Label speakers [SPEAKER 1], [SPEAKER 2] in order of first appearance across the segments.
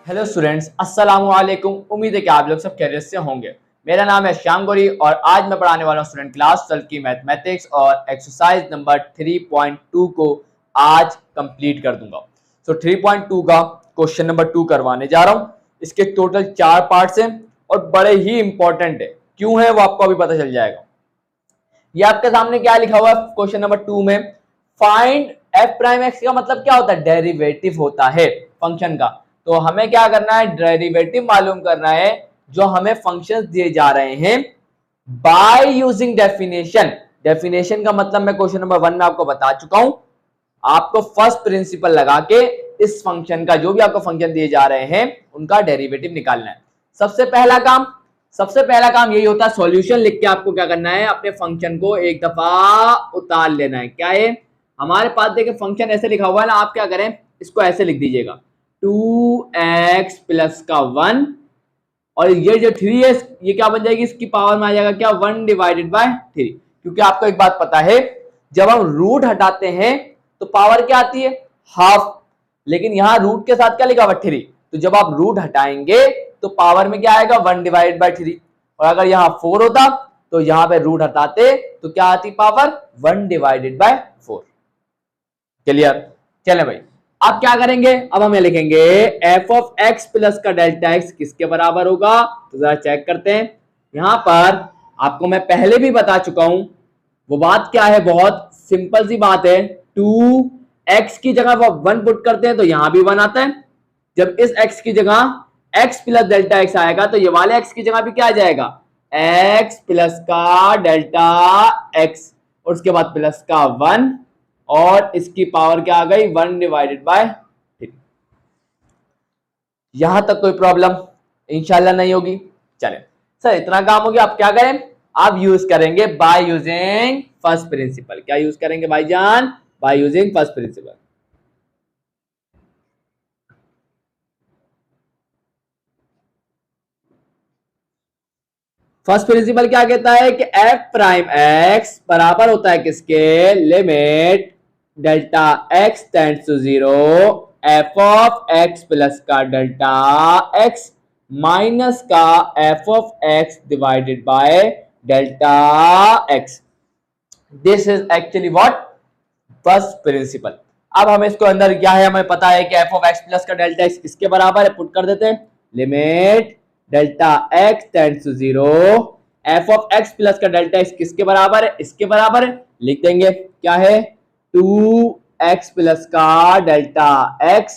[SPEAKER 1] Hello students, अस्सलाम वालेकुम। उम्मीद है कि आप लोग सब खैरियत से होंगे। मेरा नाम है श्याम गौरी और आज मैं पढ़ाने वाला हूँ स्टूडेंट क्लास 12 की मैथमेटिक्स और एक्सरसाइज नंबर 3.2 को आज कंप्लीट कर दूंगा। 3.2 का क्वेश्चन नंबर 2 करवाने जा रहा हूँ। इसके टोटल 4 पार्ट्स हैं और बड़े ही इंपॉर्टेंट है। क्यों है वो आपको अभी पता चल जाएगा। ये आपके सामने क्या लिखा हुआ है क्वेश्चन नंबर 2 में, फाइंड एफ प्राइम एक्स का मतलब क्या होता है, डेरिवेटिव होता है फंक्शन का। तो हमें क्या करना है, डेरिवेटिव मालूम करना है जो हमें फंक्शंस दिए जा रहे हैं बाय यूजिंग डेफिनेशन। डेफिनेशन का मतलब मैं क्वेश्चन नंबर 1 में आपको बता चुका हूं। आपको फर्स्ट प्रिंसिपल लगा के इस फंक्शन का, जो भी आपको फंक्शन दिए जा रहे हैं उनका डेरिवेटिव निकालना है। सबसे पहला काम यही होता है, सॉल्यूशन लिख के आपको क्या करना है, अपने फंक्शन को एक दफा उतार लेना है। क्या है, हमारे पास देखिए फंक्शन ऐसे लिखा हुआ है ना, आप क्या करें, इसको ऐसे लिख दीजिएगा 2x प्लस का 1 और ये जो 3 है ये क्या बन जाएगी, इसकी पावर में आ जाएगा क्या, 1 डिवाइडेड बाय 3। क्योंकि आपको एक बात पता है, जब हम रूट हटाते हैं तो पावर क्या आती है, हाफ। लेकिन यहां रूट के साथ क्या लिखा हुआ 3, तो जब आप रूट हटाएंगे तो पावर में क्या आएगा, 1 डिवाइडेड बाय 3। और अगर यहाँ 4 होता तो यहां पे रूट हटाते तो क्या आती पावर, 1 डिवाइडेड बाय 4। क्लियर। चले भाई, अब क्या करेंगे, अब हमें लिखेंगे एफ ऑफ एक्स प्लस का डेल्टा एक्स किसके बराबर होगा। तो जरा चेक करते हैं। यहां पर आपको मैं पहले भी बता चुका हूं, वो बात क्या है, बहुत सिंपल सी बात है। 2x की जगह वो 1 पुट करते हैं तो यहां भी 1 आता है। जब इस x की जगह x प्लस डेल्टा x आएगा तो ये वाले x की जगह भी क्या आ जाएगा, x प्लस का डेल्टा x और उसके बाद प्लस का 1 और इसकी पावर क्या आ गई, 1 डिवाइडेड बाय 3। यहां तक कोई प्रॉब्लम इंशाल्लाह नहीं होगी। चले सर, इतना काम हो गया। आप क्या करें, आप यूज करेंगे बाय यूजिंग फर्स्ट प्रिंसिपल। क्या यूज करेंगे भाईजान, by using first principle. First principle क्या कहता है कि एफ प्राइम एक्स बराबर होता है किसके, limit delta x tends to 0 f of x plus का डेल्टा एक्स माइनस का f of x divided by delta x. This is actually what, first principle. अब हमें इसको अंदर क्या है, हमें पता है कि एफ ऑफ एक्स प्लस का डेल्टा एक्स किसके बराबर है, पुट कर देते हैं limit delta x tends to 0 f of x plus का डेल्टा एक्स किसके बराबर है, इसके बराबर है। लिख देंगे क्या है, 2x प्लस का डेल्टा एक्स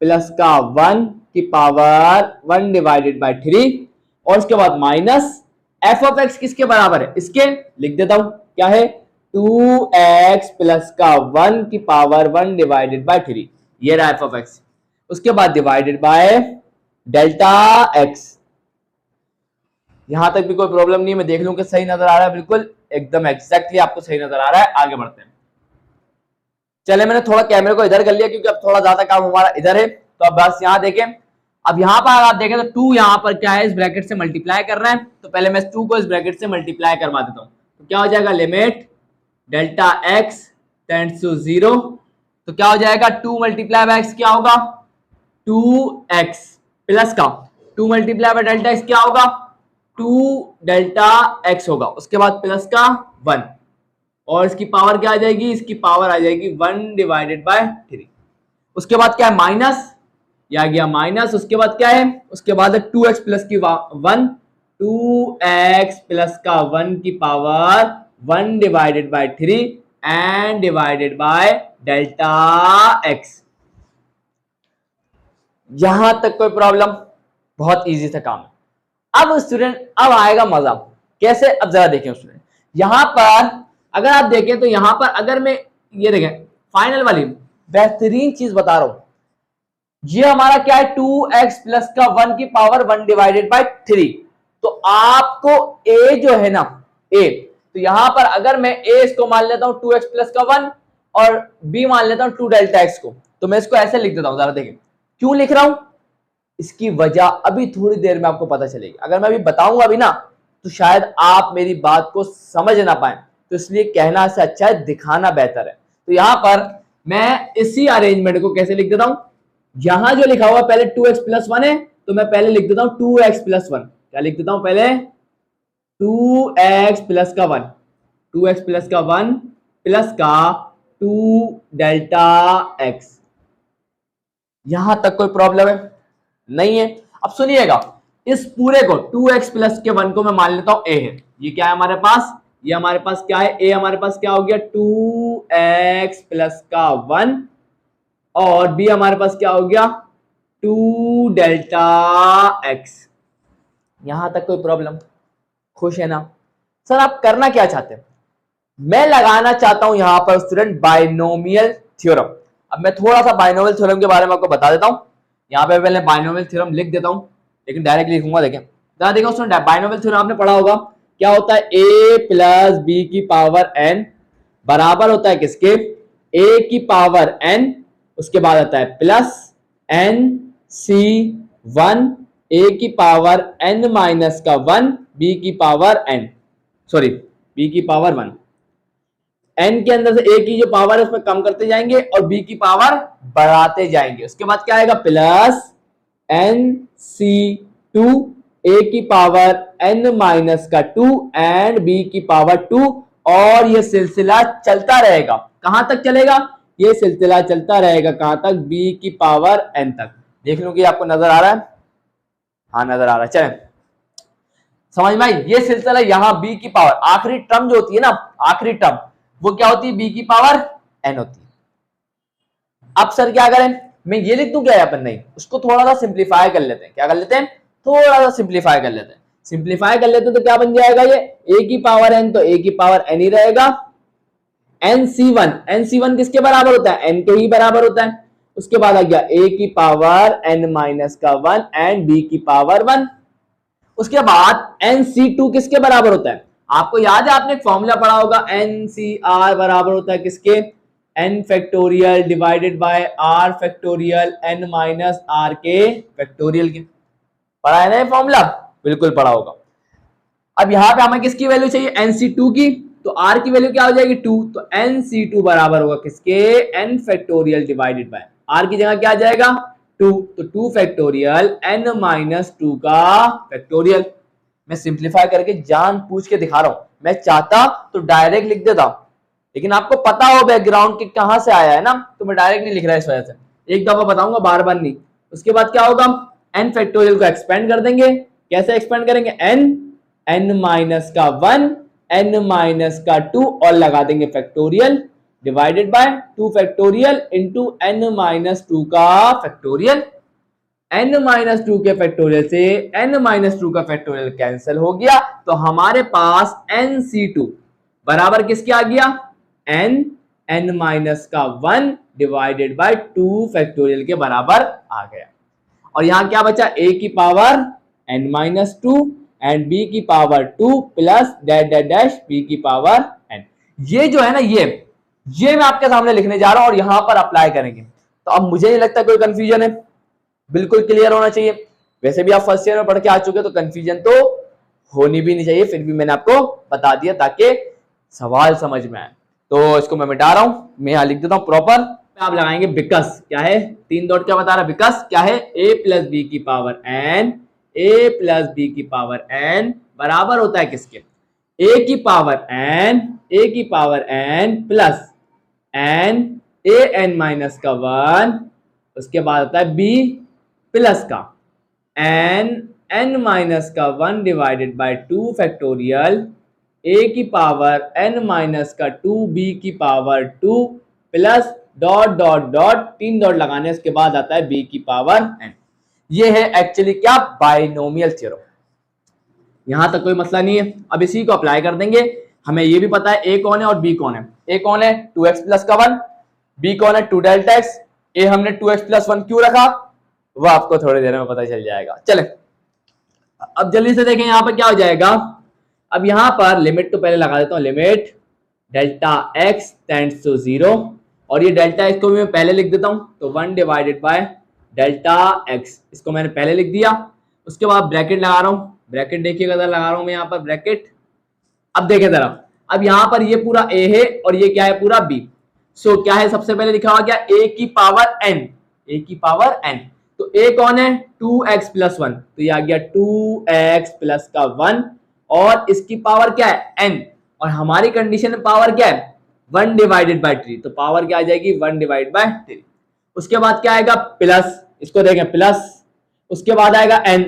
[SPEAKER 1] प्लस का 1 की पावर 1 डिवाइडेड बाय 3 और उसके बाद माइनस एफ ऑफ एक्स किसके बराबर है, इसके। लिख देता हूं क्या है, 2x प्लस का 1 की पावर 1 डिवाइडेड बाय 3, ये रहा एफ ऑफ एक्स। उसके बाद डिवाइडेड बाय डेल्टा एक्स। यहां तक भी कोई प्रॉब्लम नहीं, मैं देख लूं कि सही नजर आ रहा है, बिल्कुल एकदम एग्जैक्टली आपको सही नजर आ रहा है। आगे बढ़ते हैं। चले, मैंने थोड़ा कैमरे को इधर कर लिया क्योंकि अब थोड़ा ज्यादा काम हमारा इधर है। तो अब बस यहां देखें, अब यहां पर आप देखें तो 2 यहां पर क्या है, इस ब्रैकेट से मल्टीप्लाई कर रहा है। तो पहले मैं इस 2 को इस ब्रैकेट से मल्टीप्लाई करवा देता हूं। तो क्या हो जाएगा, limit delta x tends to 0। तो क्या हो जाएगा, 2 मल्टीप्लाई बाय एक्स क्या होगा, 2x प्लस का 2 मल्टीप्लाई बाय डेल्टा एक्स क्या होगा, 2 डेल्टा एक्स होगा। उसके बाद प्लस का 1 और इसकी पावर क्या आ जाएगी, इसकी पावर आ जाएगी 1 डिवाइडेड बाय 3। उसके बाद क्या है, माइनस, ये आ गया माइनस। उसके बाद क्या है, उसके बाद 2x प्लस की 1, 2x प्लस का 1 की power 1 divided bye 3 and divided by delta x. यहां तक कोई प्रॉब्लम, बहुत इजी था काम। अब स्टूडेंट, अब आएगा मजा। कैसे, अब जरा देखें स्टूडेंट, यहां पर अगर आप देखें तो यहां पर अगर मैं ये देखें फाइनल वाली बेहतरीन चीज बता रहा हूं, ये हमारा क्या है, 2x प्लस का 1 की पावर 1 डिवाइडेड बाय 3। तो आपको a जो है ना, a, तो यहां पर अगर मैं a इसको मान लेता हूं 2x प्लस का 1 और b मान लेता हूं 2 डेल्टा x को, तो मैं इसको ऐसे लिख देता हूं। जरा देखें क्यों लिख रहा हूं, इसकी वजह अभी थोड़ी देर में आपको पता चलेगी। अगर मैं अभी बताऊंगा अभी ना तो शायद आप मेरी बात को समझ ना पाए, तो इसलिए कहना से अच्छा है दिखाना बेहतर है। तो यहां पर मैं इसी अरेंजमेंट को कैसे लिख देता हूं, यहां जो लिखा हुआ पहले 2x प्लस 1 है, तो मैं पहले लिख देता हूं 2x प्लस 1। क्या लिख देता हूं पहले? 2x प्लस का 1, 2x प्लस का 1 प्लस का 2 डेल्टा x। यहां तक कोई प्रॉब्लम है? नहीं है। अब सुनिएगा, इस पूरे को 2x प्लस के 1 को मैं मान लेता हूं a है। ये क्या है हमारे पास? ये हमारे पास क्या है? a हमारे पास क्या हो गया? 2x प्लस का 1 और b हमारे पास क्या हो गया? 2 डेल्टा x। यहां तक कोई प्रॉब्लम? खुश है ना? सर आप करना क्या चाहते हैं? मैं लगाना चाहता हूं यहां पर स्टूडेंट बाइनोमियल थ्योरम। अब मैं थोड़ा सा बाइनोमियल थ्योरम के बारे में आपको बता देता हूं। यहां पे पहले बाइनोमियल थ्योरम लिख देता हूं, लेकिन डायरेक्ट लिखूंगा। देखें, जरा देखो स्टूडेंट, बाइनोमियल थ्योरम आपने पढ़ा होगा। क्या होता है? a प्लस बी की पावर n बराबर होता है किसके? a की पावर n, उसके बाद आता है प्लस n c1 a की पावर n माइनस का 1 b की पावर n, सॉरी b की पावर 1। n के अंदर से a की जो पावर है उसमें कम करते जाएंगे और b की पावर बढ़ाते जाएंगे। उसके बाद क्या आएगा? प्लस nc2 a की पावर n माइनस का 2 एंड b की पावर 2, और ये सिलसिला चलता रहेगा। कहां तक चलेगा? ये सिलसिला चलता रहेगा कहां तक? b की पावर n तक। देख लो कि आपको नजर आ रहा है? हाँ नजर आ रहा है। चलें, समझ में आई? ये सिलसिला यहां b की पावर, आखिरी टर्म जो होती है ना, आखिरी टर्म वो क्या होती है? b की पावर n होती है। अब सर क्या करें? मैं ये लिख दूं क्या अपन? नहीं, उसको थोड़ा सा सिंप्लीफाई कर लेते हैं। क्या कर लेते हैं? थोड़ा सा सिंप्लीफाई कर लेते हैं। सिंप्लीफाई कर लेते हैं तो क्या बन जाएगा? ये a की पावर n, तो a की पावर n ही रहेगा। nc1, nc1 किसके बराबर होता है? n के ही बराबर होता है। उसके बाद आ गया a की पावर n माइनस का 1 एंड b की पावर 1। उसके बाद nc2 किसके बराबर होता है? आपको याद है, आपने एक फॉर्मूला पढ़ा होगा, ncr बराबर होता है किसके? n factorial divided by r factorial n minus r के फैक्टोरियल के। पढ़ा है ना ये फॉर्मूला? बिल्कुल पढ़ा होगा। अब यहां पे हमें किसकी वैल्यू चाहिए? nc2 की, तो r की वैल्यू क्या हो जाएगी? 2। तो nc2 बराबर होगा किसके? n factorial divided by r की जगह क्या आ जाएगा? 2, तो 2 फैक्टोरियल n माइनस 2 का फैक्टोरियल। मैं सिंप्लीफाई करके जान पूछ के दिखा रहा हूं। मैं चाहता तो डायरेक्ट लिख देता, लेकिन आपको पता हो बैकग्राउंड के कहां से आया है ना, तो मैं डायरेक्ट नहीं लिख रहा इस वजह से। एक दफा बताऊंगा, बार बार नहीं। उसके बाद क्या होगा? n फैक्टोरियल को एक्सपेंड कर देंगे। कैसे एक्सपेंड करेंगे? n माइनस का 1 n माइनस का 2 और लगा देंगे factorial divided by 2 factorial into n minus 2 का फैक्टोरियल। n माइनस 2 के फैक्टोरियल से n माइनस 2 का फैक्टोरियल कैंसिल हो गया, तो हमारे पास nc2 बराबर किसके आ गया? n माइनस का 1 डिवाइडेड बाय 2 फैक्टोरियल के बराबर आ गया। और यहां क्या बचा? a की power n minus 2 and b की power 2 plus dash dash dash b की पावर n। ये जो है ना, ये मैं आपके सामने लिखने जा रहा हूं और यहां पर अप्लाई करेंगे। तो अब मुझे नहीं लगता कोई कंफ्यूजन है, बिल्कुल क्लियर होना चाहिए। वैसे भी आप फर्स्ट ईयर में पढ़ के आ चुके, तो कंफ्यूजन तो होनी भी नहीं चाहिए, फिर भी मैंने आपको बता दिया ताकि सवाल समझ में आए। तो इसको मैं मिटा रहा हूं, मैं यहां लिख देता हूं प्रॉपर। आप लगाएंगे बिकॉज क्या है? 3 डॉट क्या बता रहा है? बिकॉज क्या है? a प्लस बी की power n, a plus b की पावर n बराबर होता है किसके? a की power n plus n a n minus का 1, उसके बाद होता है b प्लस का n माइनस का 1 डिवाइडेड बाय 2 फैक्टोरियल a की पावर n माइनस का 2 b की power 2 plus dot dot dot 3 dot लगाने, उसके बाद आता है b की पावर n। ये है एक्चुअली क्या? Binomial theorem. यहां तक कोई मसला नहीं है। अब इसी को अप्लाई कर देंगे। हमें ये भी पता है a कौन है और b कौन है। a कौन है? 2x प्लस का 1, b कौन है? 2 डेल्टा x। a हमने 2x प्लस 1 क्यों रखा, वो आपको थोड़ी देर में पता चल जाएगा। चले अब जल्दी से देखें यहां पर क्या हो जाएगा। अब यहां पर लिमिट तो पहले लगा देता हूं, limit delta x tends to 0, और ये डेल्टा x को भी मैं पहले लिख देता हूं, तो 1 डिवाइडेड बाय डेल्टा x, इसको मैंने पहले लिख दिया। उसके बाद ब्रैकेट लगा रहा हूं, ब्रैकेट देखिएगा जरा, लगा रहा हूं मैं यहां पर ब्रैकेट। अब देखें जरा, अब यहां पर ये पूरा a है और ये क्या है? पूरा b। सो क्या है? सबसे पहले लिखा हुआ क्या? a की पावर n, ए की पावर n। तो a कौन है 2x प्लस 1, तो ये आ गया 2x प्लस का 1 और इसकी पावर क्या है n, और हमारी कंडीशन में पावर क्या है 1 डिवाइडेड बाई 3, तो पावर क्या आ जाएगी 1 डिवाइड बाई 3। उसके बाद क्या आएगा प्लस, इसको देखें प्लस, उसके बाद आएगा n,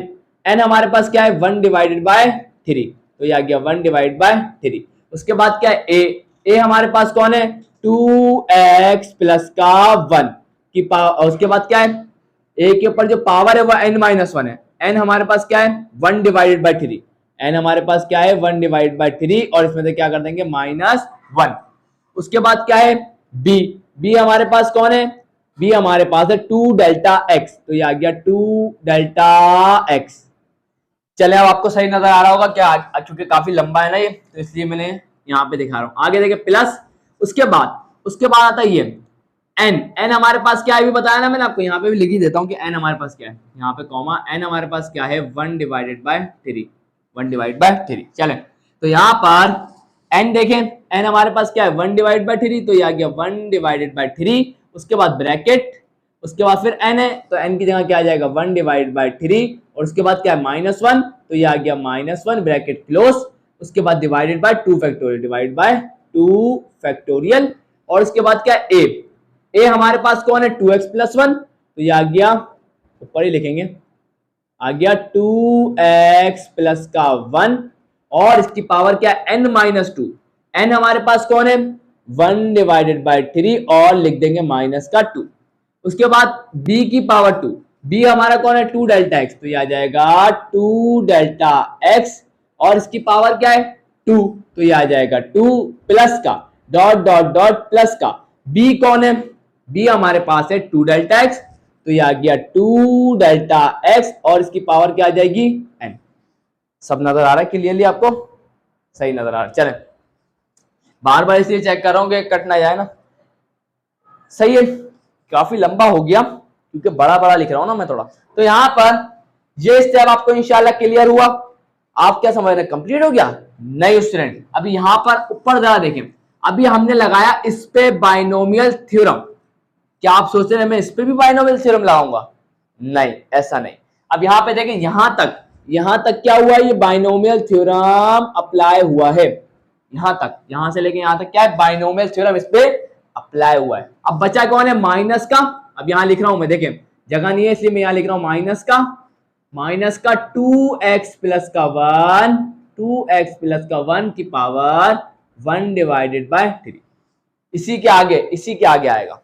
[SPEAKER 1] n हमारे पास क्या है 1 डिवाइडेड बाय 3, तो ये आ गया 1 डिवाइड बाय 3। उसके बाद क्या है a हमारे पास कौन है 2x प्लस का 1 की पावर, उसके बाद क्या है a के ऊपर जो पावर है वो n माइनस 1 है, n हमारे पास क्या है 1 डिवाइडेड बाय 3, n हमारे पास क्या है 1 डिवाइड बाय 3 और इसमें से क्या कर देंगे माइनस 1। उसके बाद क्या है b हमारे पास कौन है, b हमारे पास है 2 डेल्टा x, तो ये आ गया 2 डेल्टा x। चले अब आपको सही नजर आ रहा होगा क्या, क्योंकि काफी लंबा है ना ये, तो इसलिए मैंने यहाँ पे दिखा रहा हूँ। आगे देखिए प्लस, उसके बाद आता है ये n हमारे पास क्या है भी बताया ना मैंने आपको, यहाँ पे भी लिख ही देता हूँ कि n हमारे पास क्या है, यहाँ पे कॉमा n हमारे पास क्या है 1 डिवाइडेड बाय 3, 1 डिवाइड बाय 3। चले तो यहाँ पर n देखें, n हमारे पास क्या है 1 डिवाइड बाय 3, तो ये आ गया 1 डिवाइडेड बाय 3, उसके बाद ब्रैकेट, उसके बाद फिर n है तो n की जगह क्या आ जाएगा 1 डिवाइड बाय 3 और उसके बाद क्या है -1, तो ये आ गया -1 ब्रैकेट क्लोज, उसके बाद divided by 2 factorial, divide by 2 factorial, और उसके बाद क्या है a हमारे पास कौन है 2x प्लस 1, तो ये आ गया ऊपर ही लिखेंगे, आ गया 2x प्लस का 1 और इसकी पावर क्या है n माइनस 2, n हमारे पास कौन है 1 डिवाइडेड बाय 3 और लिख देंगे माइनस का 2। उसके बाद b की पावर 2, b हमारा कौन है 2 डेल्टा x, तो ये आ जाएगा 2 डेल्टा x और इसकी पावर क्या है 2, तो ये आ जाएगा 2 प्लस का डॉट डॉट डॉट प्लस का b कौन है, b हमारे पास है 2 डेल्टा x, तो ये आ गया 2 डेल्टा x और इसकी पावर क्या आ जाएगी n। सब नजर आ रहा है क्लियरली आपको, सही नजर आ रहा है। चलें बार बार इसलिए चेक कर रहा हूं कि कट ना जाए ना, सही है। काफी लंबा हो गया क्योंकि बड़ा बड़ा लिख रहा हूं ना मैं थोड़ा, तो यहां पर ये स्टेप आपको इंशाल्लाह क्लियर हुआ। आप क्या समझ रहे हैं कंप्लीट हो गया? नहीं स्टूडेंट, अभी यहां पर ऊपर जरा देखें, अभी हमने लगाया इस पे बाइनोमियल थ्योरम। क्या आप सोच रहे हैं मैं इस पे भी बाइनोमियल थ्योरम लगाऊंगा? नहीं, ऐसा नहीं। अब यहां पे देखें, यहां तक क्या हुआ, ये बाइनोमियल थ्योरम अप्लाई हुआ है, यहां तक, यहां से लेके यहां तक क्या है बाइनोमियल थ्योरम इस पे अप्लाई हुआ है। अब बचा कौन है माइनस का, अब यहां लिख रहा हूं मैं, देखें जगह नहीं है इसलिए मैं यहां लिख रहा हूं माइनस का 2x प्लस का 1, 2x प्लस का 1 की पावर 1 डिवाइडेड बाय 3। इसी के आगे आएगा।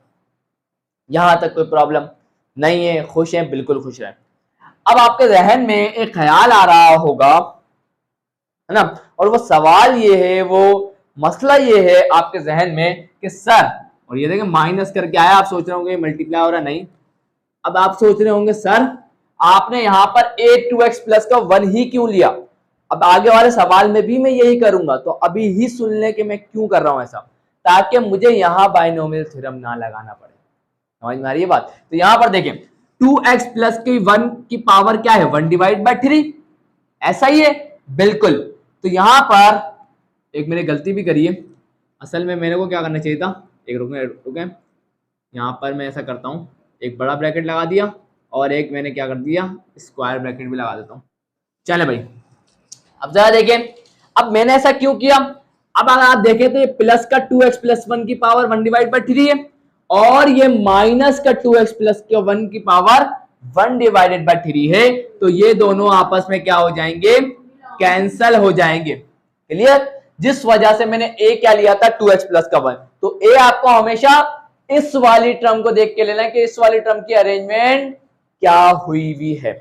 [SPEAKER 1] यहां तक कोई प्रॉब्लम नहीं है? खुश हैं? बिल्कुल खुश हैं। अब आपके जहन में एक ख्याल आ रहा होगा, है ना, और वो सवाल ये है, वो मसला ये है आपके जहन में कि सर, और ये देखें माइनस करके आया, आप सोच रहे होंगे मल्टीप्लाई हो रहा, नहीं। अब आप सोच रहे होंगे सर आपने यहां पर a 2x प्लस का 1 ही क्यों लिया? अब आगे वाले सवाल में भी मैं यही करूंगा, तो अभी ही सुन ले कि मैं क्यों कर रहा हूं ऐसा, ताकि मुझे यहां बाइनोमियल थ्योरम ना लगाना पड़े। समझ में आ रही है बात? तो यहां पर देखें 2x प्लस की 1 की पावर क्या है 1 डिवाइड बाय 3, ऐसा ही है बिल्कुल। तो यहां पर एक मैंने गलती भी करी है, असल में मेरे को क्या करना चाहिए था, एक रुके, यहां पर मैं ऐसा करता हूं, एक बड़ा ब्रैकेट लगा दिया और एक मैंने क्या कर दिया स्क्वायर ब्रैकेट भी लगा देता हूं। चले भाई अब जरा देखें, अब मैंने ऐसा क्यों किया। अब अगर आप देखें तो ये प्लस का 2x प्लस 1 की पावर 1 डिवाइड बाय 3 है और ये माइनस का 2x प्लस 1 की पावर 1 डिवाइडेड बाय 3 है, तो ये दोनों आपस में क्या हो जाएंगे, कैंसल हो जाएंगे। क्लियर? जिस वजह से मैंने a क्या लिया था 2x प्लस का 1, तो a आपको हमेशा इस वाली टर्म को देख के लेना है कि इस वाली टर्म की अरेंजमेंट क्या हुई हुई है।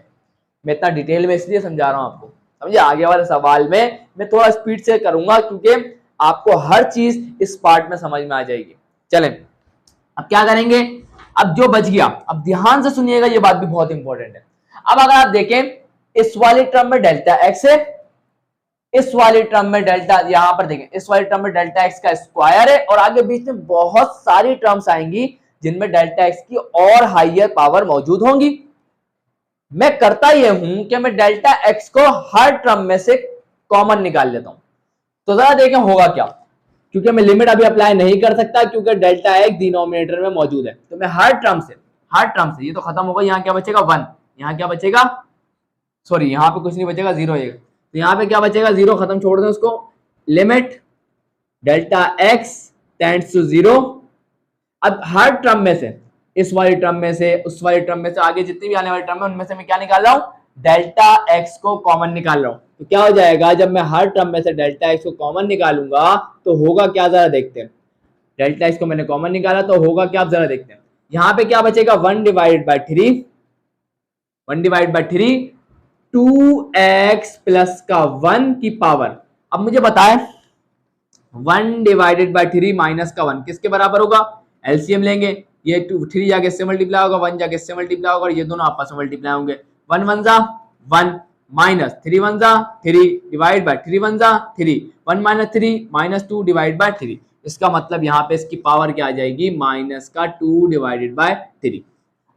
[SPEAKER 1] मैं इतना डिटेल में इसलिए समझा रहा हूं आपको, समझे? आगे वाले सवाल में मैं थोड़ा स्पीड से करूंगा क्योंकि आपको हर चीज इस पार्ट में समझ में आ जाएगी। चलें अब क्या करेंगे, अब जो बच गया, अब ध्यान से सुनिएगा, ये बात भी बहुत इंपॉर्टेंट है। अब अगर आप देखें इस वाली टर्म में डेल्टा एक्स है, इस वाली टर्म में डेल्टा, यहां पर देखें इस वाली टर्म में डेल्टा एक्स का स्क्वायर है और आगे बीच में बहुत सारी टर्म्स आएंगी जिनमें डेल्टा एक्स की और हायर पावर मौजूद होंगी। मैं करता यह हूं कि मैं डेल्टा एक्स को हर टर्म में से कॉमन निकाल लेता हूं। तो जरा देखें होगा क्या, क्योंकि मैं लिमिट अभी अप्लाई नहीं कर सकता क्योंकि डेल्टा एक्स डिनोमिनेटर में मौजूद है, तो मैं हर हर टर्म से, ये तो खत्म होगा, यहाँ क्या बचेगा 1, यहाँ क्या बचेगा, सॉरी यहाँ पे कुछ नहीं बचेगा, 0 है, तो यहाँ पे क्या बचेगा 0, खत्म, छोड़ दें उसको। Limit delta x tends to 0। अब हर टर्म में से, इस वाली टर्म में से, उस वाली टर्म में से, आगे जितनी भी आने वाली टर्म है उनमें से मैं क्या निकाल रहा हूँ, डेल्टा एक्स को कॉमन निकाल रहा हूँ। तो क्या हो जाएगा, जब मैं हर टर्म में से डेल्टा एक्स को कॉमन निकालूंगा तो होगा क्या, जरा देखते हैं। डेल्टा एक्स को मैंने कॉमन निकाला तो होगा क्या, आप जरा देखते हैं। यहाँ पे क्या बचेगा 1 divide by 3, 1 divide by 3, 2x plus का 1 की पावर। अब मुझे बताएं 1 डिवाइडेड बाई 3 माइनस का 1 किसके बराबर होगा, एलसीएम लेंगे, ये 3 जाके इससे मल्टीप्लाई होगा, 1 जाके इससे मल्टीप्लाई होगा, ये दोनों आपस में मल्टीप्लाई होंगे। 1 1 जा 1 माइनस 3 1 जा 3 डिवाइड बाय 3 1 जा 3, 1 माइनस 3 माइनस 2 डिवाइड बाय 3। इसका मतलब यहाँ पे इसकी पावर क्या आ जाएगी, माइनस का 2 डिवाइडेड बाय 3।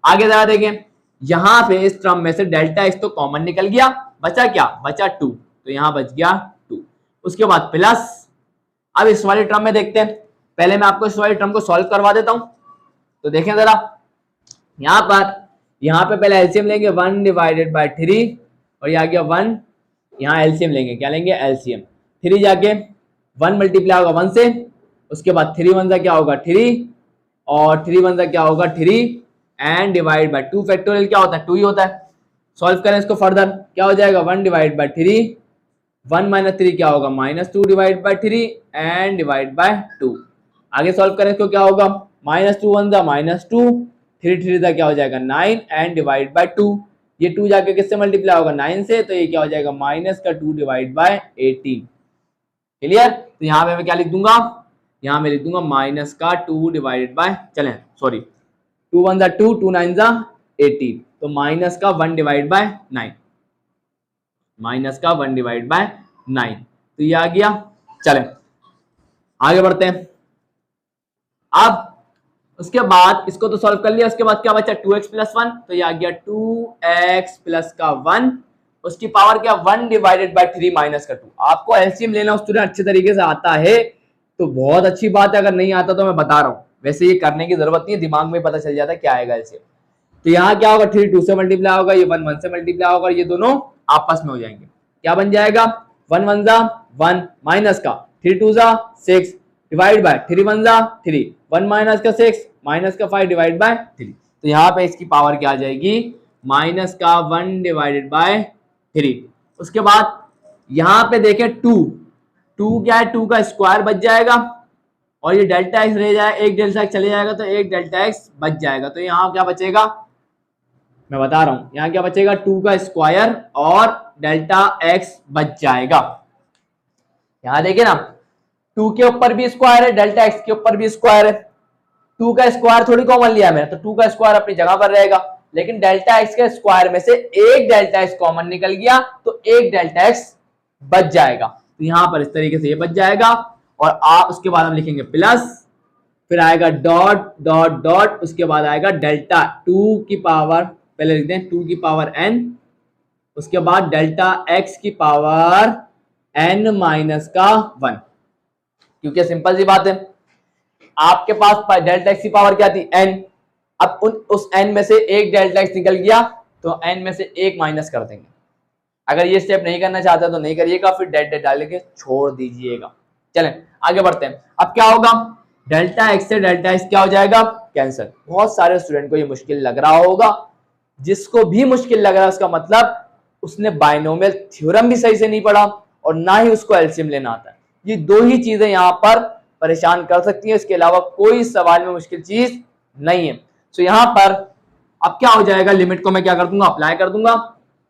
[SPEAKER 1] आगे जरा देखें, यहाँ पे इस टर्म में से डेल्टा एक्स तो कॉमन निकल गया, बचा क्या, बचा 2, तो यहाँ बच गया 2। उसके बाद प्लस, अब इस वाली टर्म में देखते हैं, पहले मैं आपको इस वाली टर्म को सॉल्व करवा देता हूं। तो देखें जरा, यहाँ पे पहले एलसीएम लेंगे 1 डिवाइडेड बाय 3 और ये आ गया 1, यहाँ एलसीएम लेंगे, क्या लेंगे, एलसीएम। 3 जाके 1 मल्टीप्लाई होगा 1 से, उसके बाद 3 1 क्या होगा 3 और 3 1 क्या होगा 3 एंड डिवाइड बाय 2 फैक्टोरियल क्या होता है, 2 ही होता है। सॉल्व करें इसको फर्दर, क्या हो जाएगा 1 डिवाइड बाय 3, 1 माइनस 3 क्या होगा, minus 2 divide by 3 and divide by 2। आगे सॉल्व करें इसको, क्या होगा, माइनस 2 1 माइनस 2, 3 3 क्या हो जाएगा 9 एंड डिवाइड बाय 2। ये 2 जाके किससे मल्टीप्लाई होगा, 9 से, तो ये क्या हो जाएगा माइनस का 2 डिवाइड बाय 18। क्लियर, तो यहाँ पे मैं क्या लिख दूंगा, यहाँ मैं लिख दूंगा माइनस का 2 डिवाइडेड बाय, चलें सॉरी 2 1 2, 2 9 18, तो माइनस का 1 डिवाइड बाय 9, माइनस का 1 डिवाइड बाय 9, तो ये आ गया। चलें आगे बढ़ते हैं। अब उसके बाद इसको तो सॉल्व कर लिया, उसके बाद क्या बचा 2x प्लस 1, तो ये आ गया 2x प्लस का 1, उसकी पावर क्या 1 डिवाइडेड बाय 3 माइनस का 2। आपको एलसीएम लेना स्टूडेंट अच्छे तरीके से आता है तो बहुत अच्छी बात है, अगर नहीं आता तो मैं बता रहा हूँ, वैसे ये करने की जरूरत नहीं है, दिमाग में पता चल जाता है क्या आएगा एलसीएम। तो यहाँ क्या होगा 3 2 से मल्टीप्लाई होगा, ये 1 1 से मल्टीप्लाई होगा, ये दोनों आपस में हो जाएंगे, क्या बन जाएगा 1 1 1 माइनस का 3 2 6 डिवाइड बाय 3 1 3, 1 माइनस का 6 माइनस का 5 डिवाइड बाय 3। तो यहाँ पे इसकी पावर क्या आ जाएगी, माइनस का 1 डिवाइडेड बाय 3। उसके बाद यहाँ पे देखें 2 क्या है, 2 का स्क्वायर बच जाएगा और ये डेल्टा एक्स रह जाए, एक डेल्टा एक्स चले जाएगा तो एक डेल्टा एक्स बच जाएगा। तो यहाँ क्या बचेगा, मैं बता रहा हूं, यहाँ क्या बचेगा 2 का स्क्वायर और डेल्टा एक्स बच जाएगा। यहाँ देखिए ना 2 के ऊपर भी स्क्वायर है, डेल्टा एक्स के ऊपर भी स्क्वायर है, 2 का स्क्वायर थोड़ी कॉमन लिया मैंने, तो 2 का स्क्वायर अपनी जगह पर रहेगा, लेकिन डेल्टा एक्स के स्क्वायर में से एक डेल्टा एक्स कॉमन निकल गया तो एक डेल्टा एक्स बच जाएगा। तो यहाँ पर इस तरीके से ये बच जाएगा और आप उसके बाद हम लिखेंगे प्लस, फिर आएगा डॉट डॉट डॉट, उसके बाद आएगा डेल्टा 2 की पावर, पहले लिखते हैं 2 की पावर n, उसके बाद डेल्टा x की पावर n माइनस का 1, क्योंकि सिंपल सी बात है आपके पास डेल्टा x की पावर क्या थी n, अब उस n में से एक डेल्टा x निकल गया तो n में से एक माइनस कर देंगे। अगर ये स्टेप नहीं करना चाहते तो नहीं करिएगा, फिर डेल्टा डाल के छोड़ दीजिएगा। चलें आगे बढ़ते हैं। अब क्या होगा, डेल्टा x से डेल्टा x क्या हो जाएगा, कैंसिल। बहुत सारे स्टूडेंट को ये मुश्किल लग रहा होगा, जिसको भी मुश्किल लग रहा है उसका मतलब उसने बाइनोमियल थ्योरम भी सही से नहीं पढ़ा और ना ही उसको एलसीएम लेना आता है। ये दो ही चीजें यहाँ पर परेशान कर सकती है, इसके अलावा कोई सवाल में मुश्किल चीज नहीं है। तो यहाँ पर अब क्या हो जाएगा, लिमिट को मैं क्या कर दूंगा, अप्लाई कर दूंगा,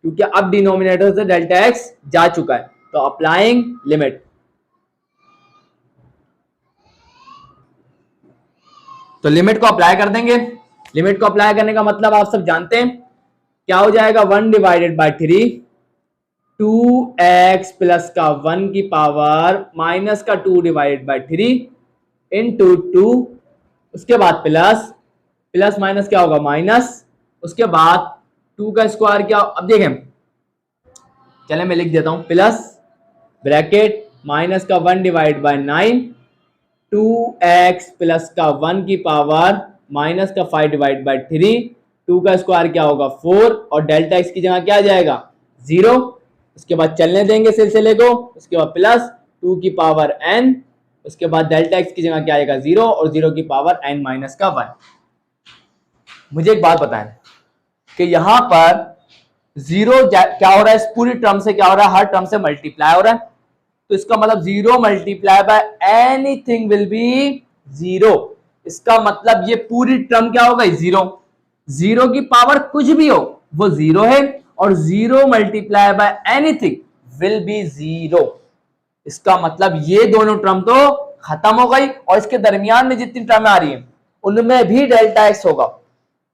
[SPEAKER 1] क्योंकि अब डिनोमिनेटर से डेल्टा एक्स जा चुका है, तो अप्लाइंग लिमिट। तो लिमिट को अप्लाई कर देंगे। लिमिट को अप्लाई करने का मतलब आप सब जानते हैं क्या हो जाएगा, 1 डिवाइडेड बाय 3, 2x प्लस का 1 की पावर माइनस का 2 डिवाइडेड बाय 3 इंटू 2, उसके बाद प्लस प्लस माइनस क्या होगा माइनस, उसके बाद 2 का स्क्वायर क्या, अब देखें चले मैं लिख देता हूं, प्लस ब्रैकेट माइनस का 1 डिवाइड बाय 9, 2x प्लस का 1 की पावर माइनस का 5 डिवाइड बाई 3, 2 का स्क्वायर क्या होगा 4 और डेल्टा एक्स की जगह क्या आ जाएगा 0। उसके बाद चलने देंगे सिलसिले को, उसके बाद प्लस 2 की पावर n, उसके बाद डेल्टा एक्स की जगह क्या आएगा 0 और 0 की पावर n माइनस का 1। मुझे एक बात बताएं कि यहां पर 0 क्या हो रहा है, इस पूरी टर्म से क्या हो रहा है, हर टर्म से मल्टीप्लाई हो रहा है, तो इसका मतलब 0 multiply by anything will be 0। इसका मतलब ये पूरी टर्म क्या हो गई 0, 0 की पावर कुछ भी हो वो 0 है, और 0 multiply by anything will be 0। इसका मतलब ये दोनों टर्म तो खत्म हो गई, और इसके दरमियान में जितनी टर्म आ रही है उनमें भी डेल्टा एक्स होगा,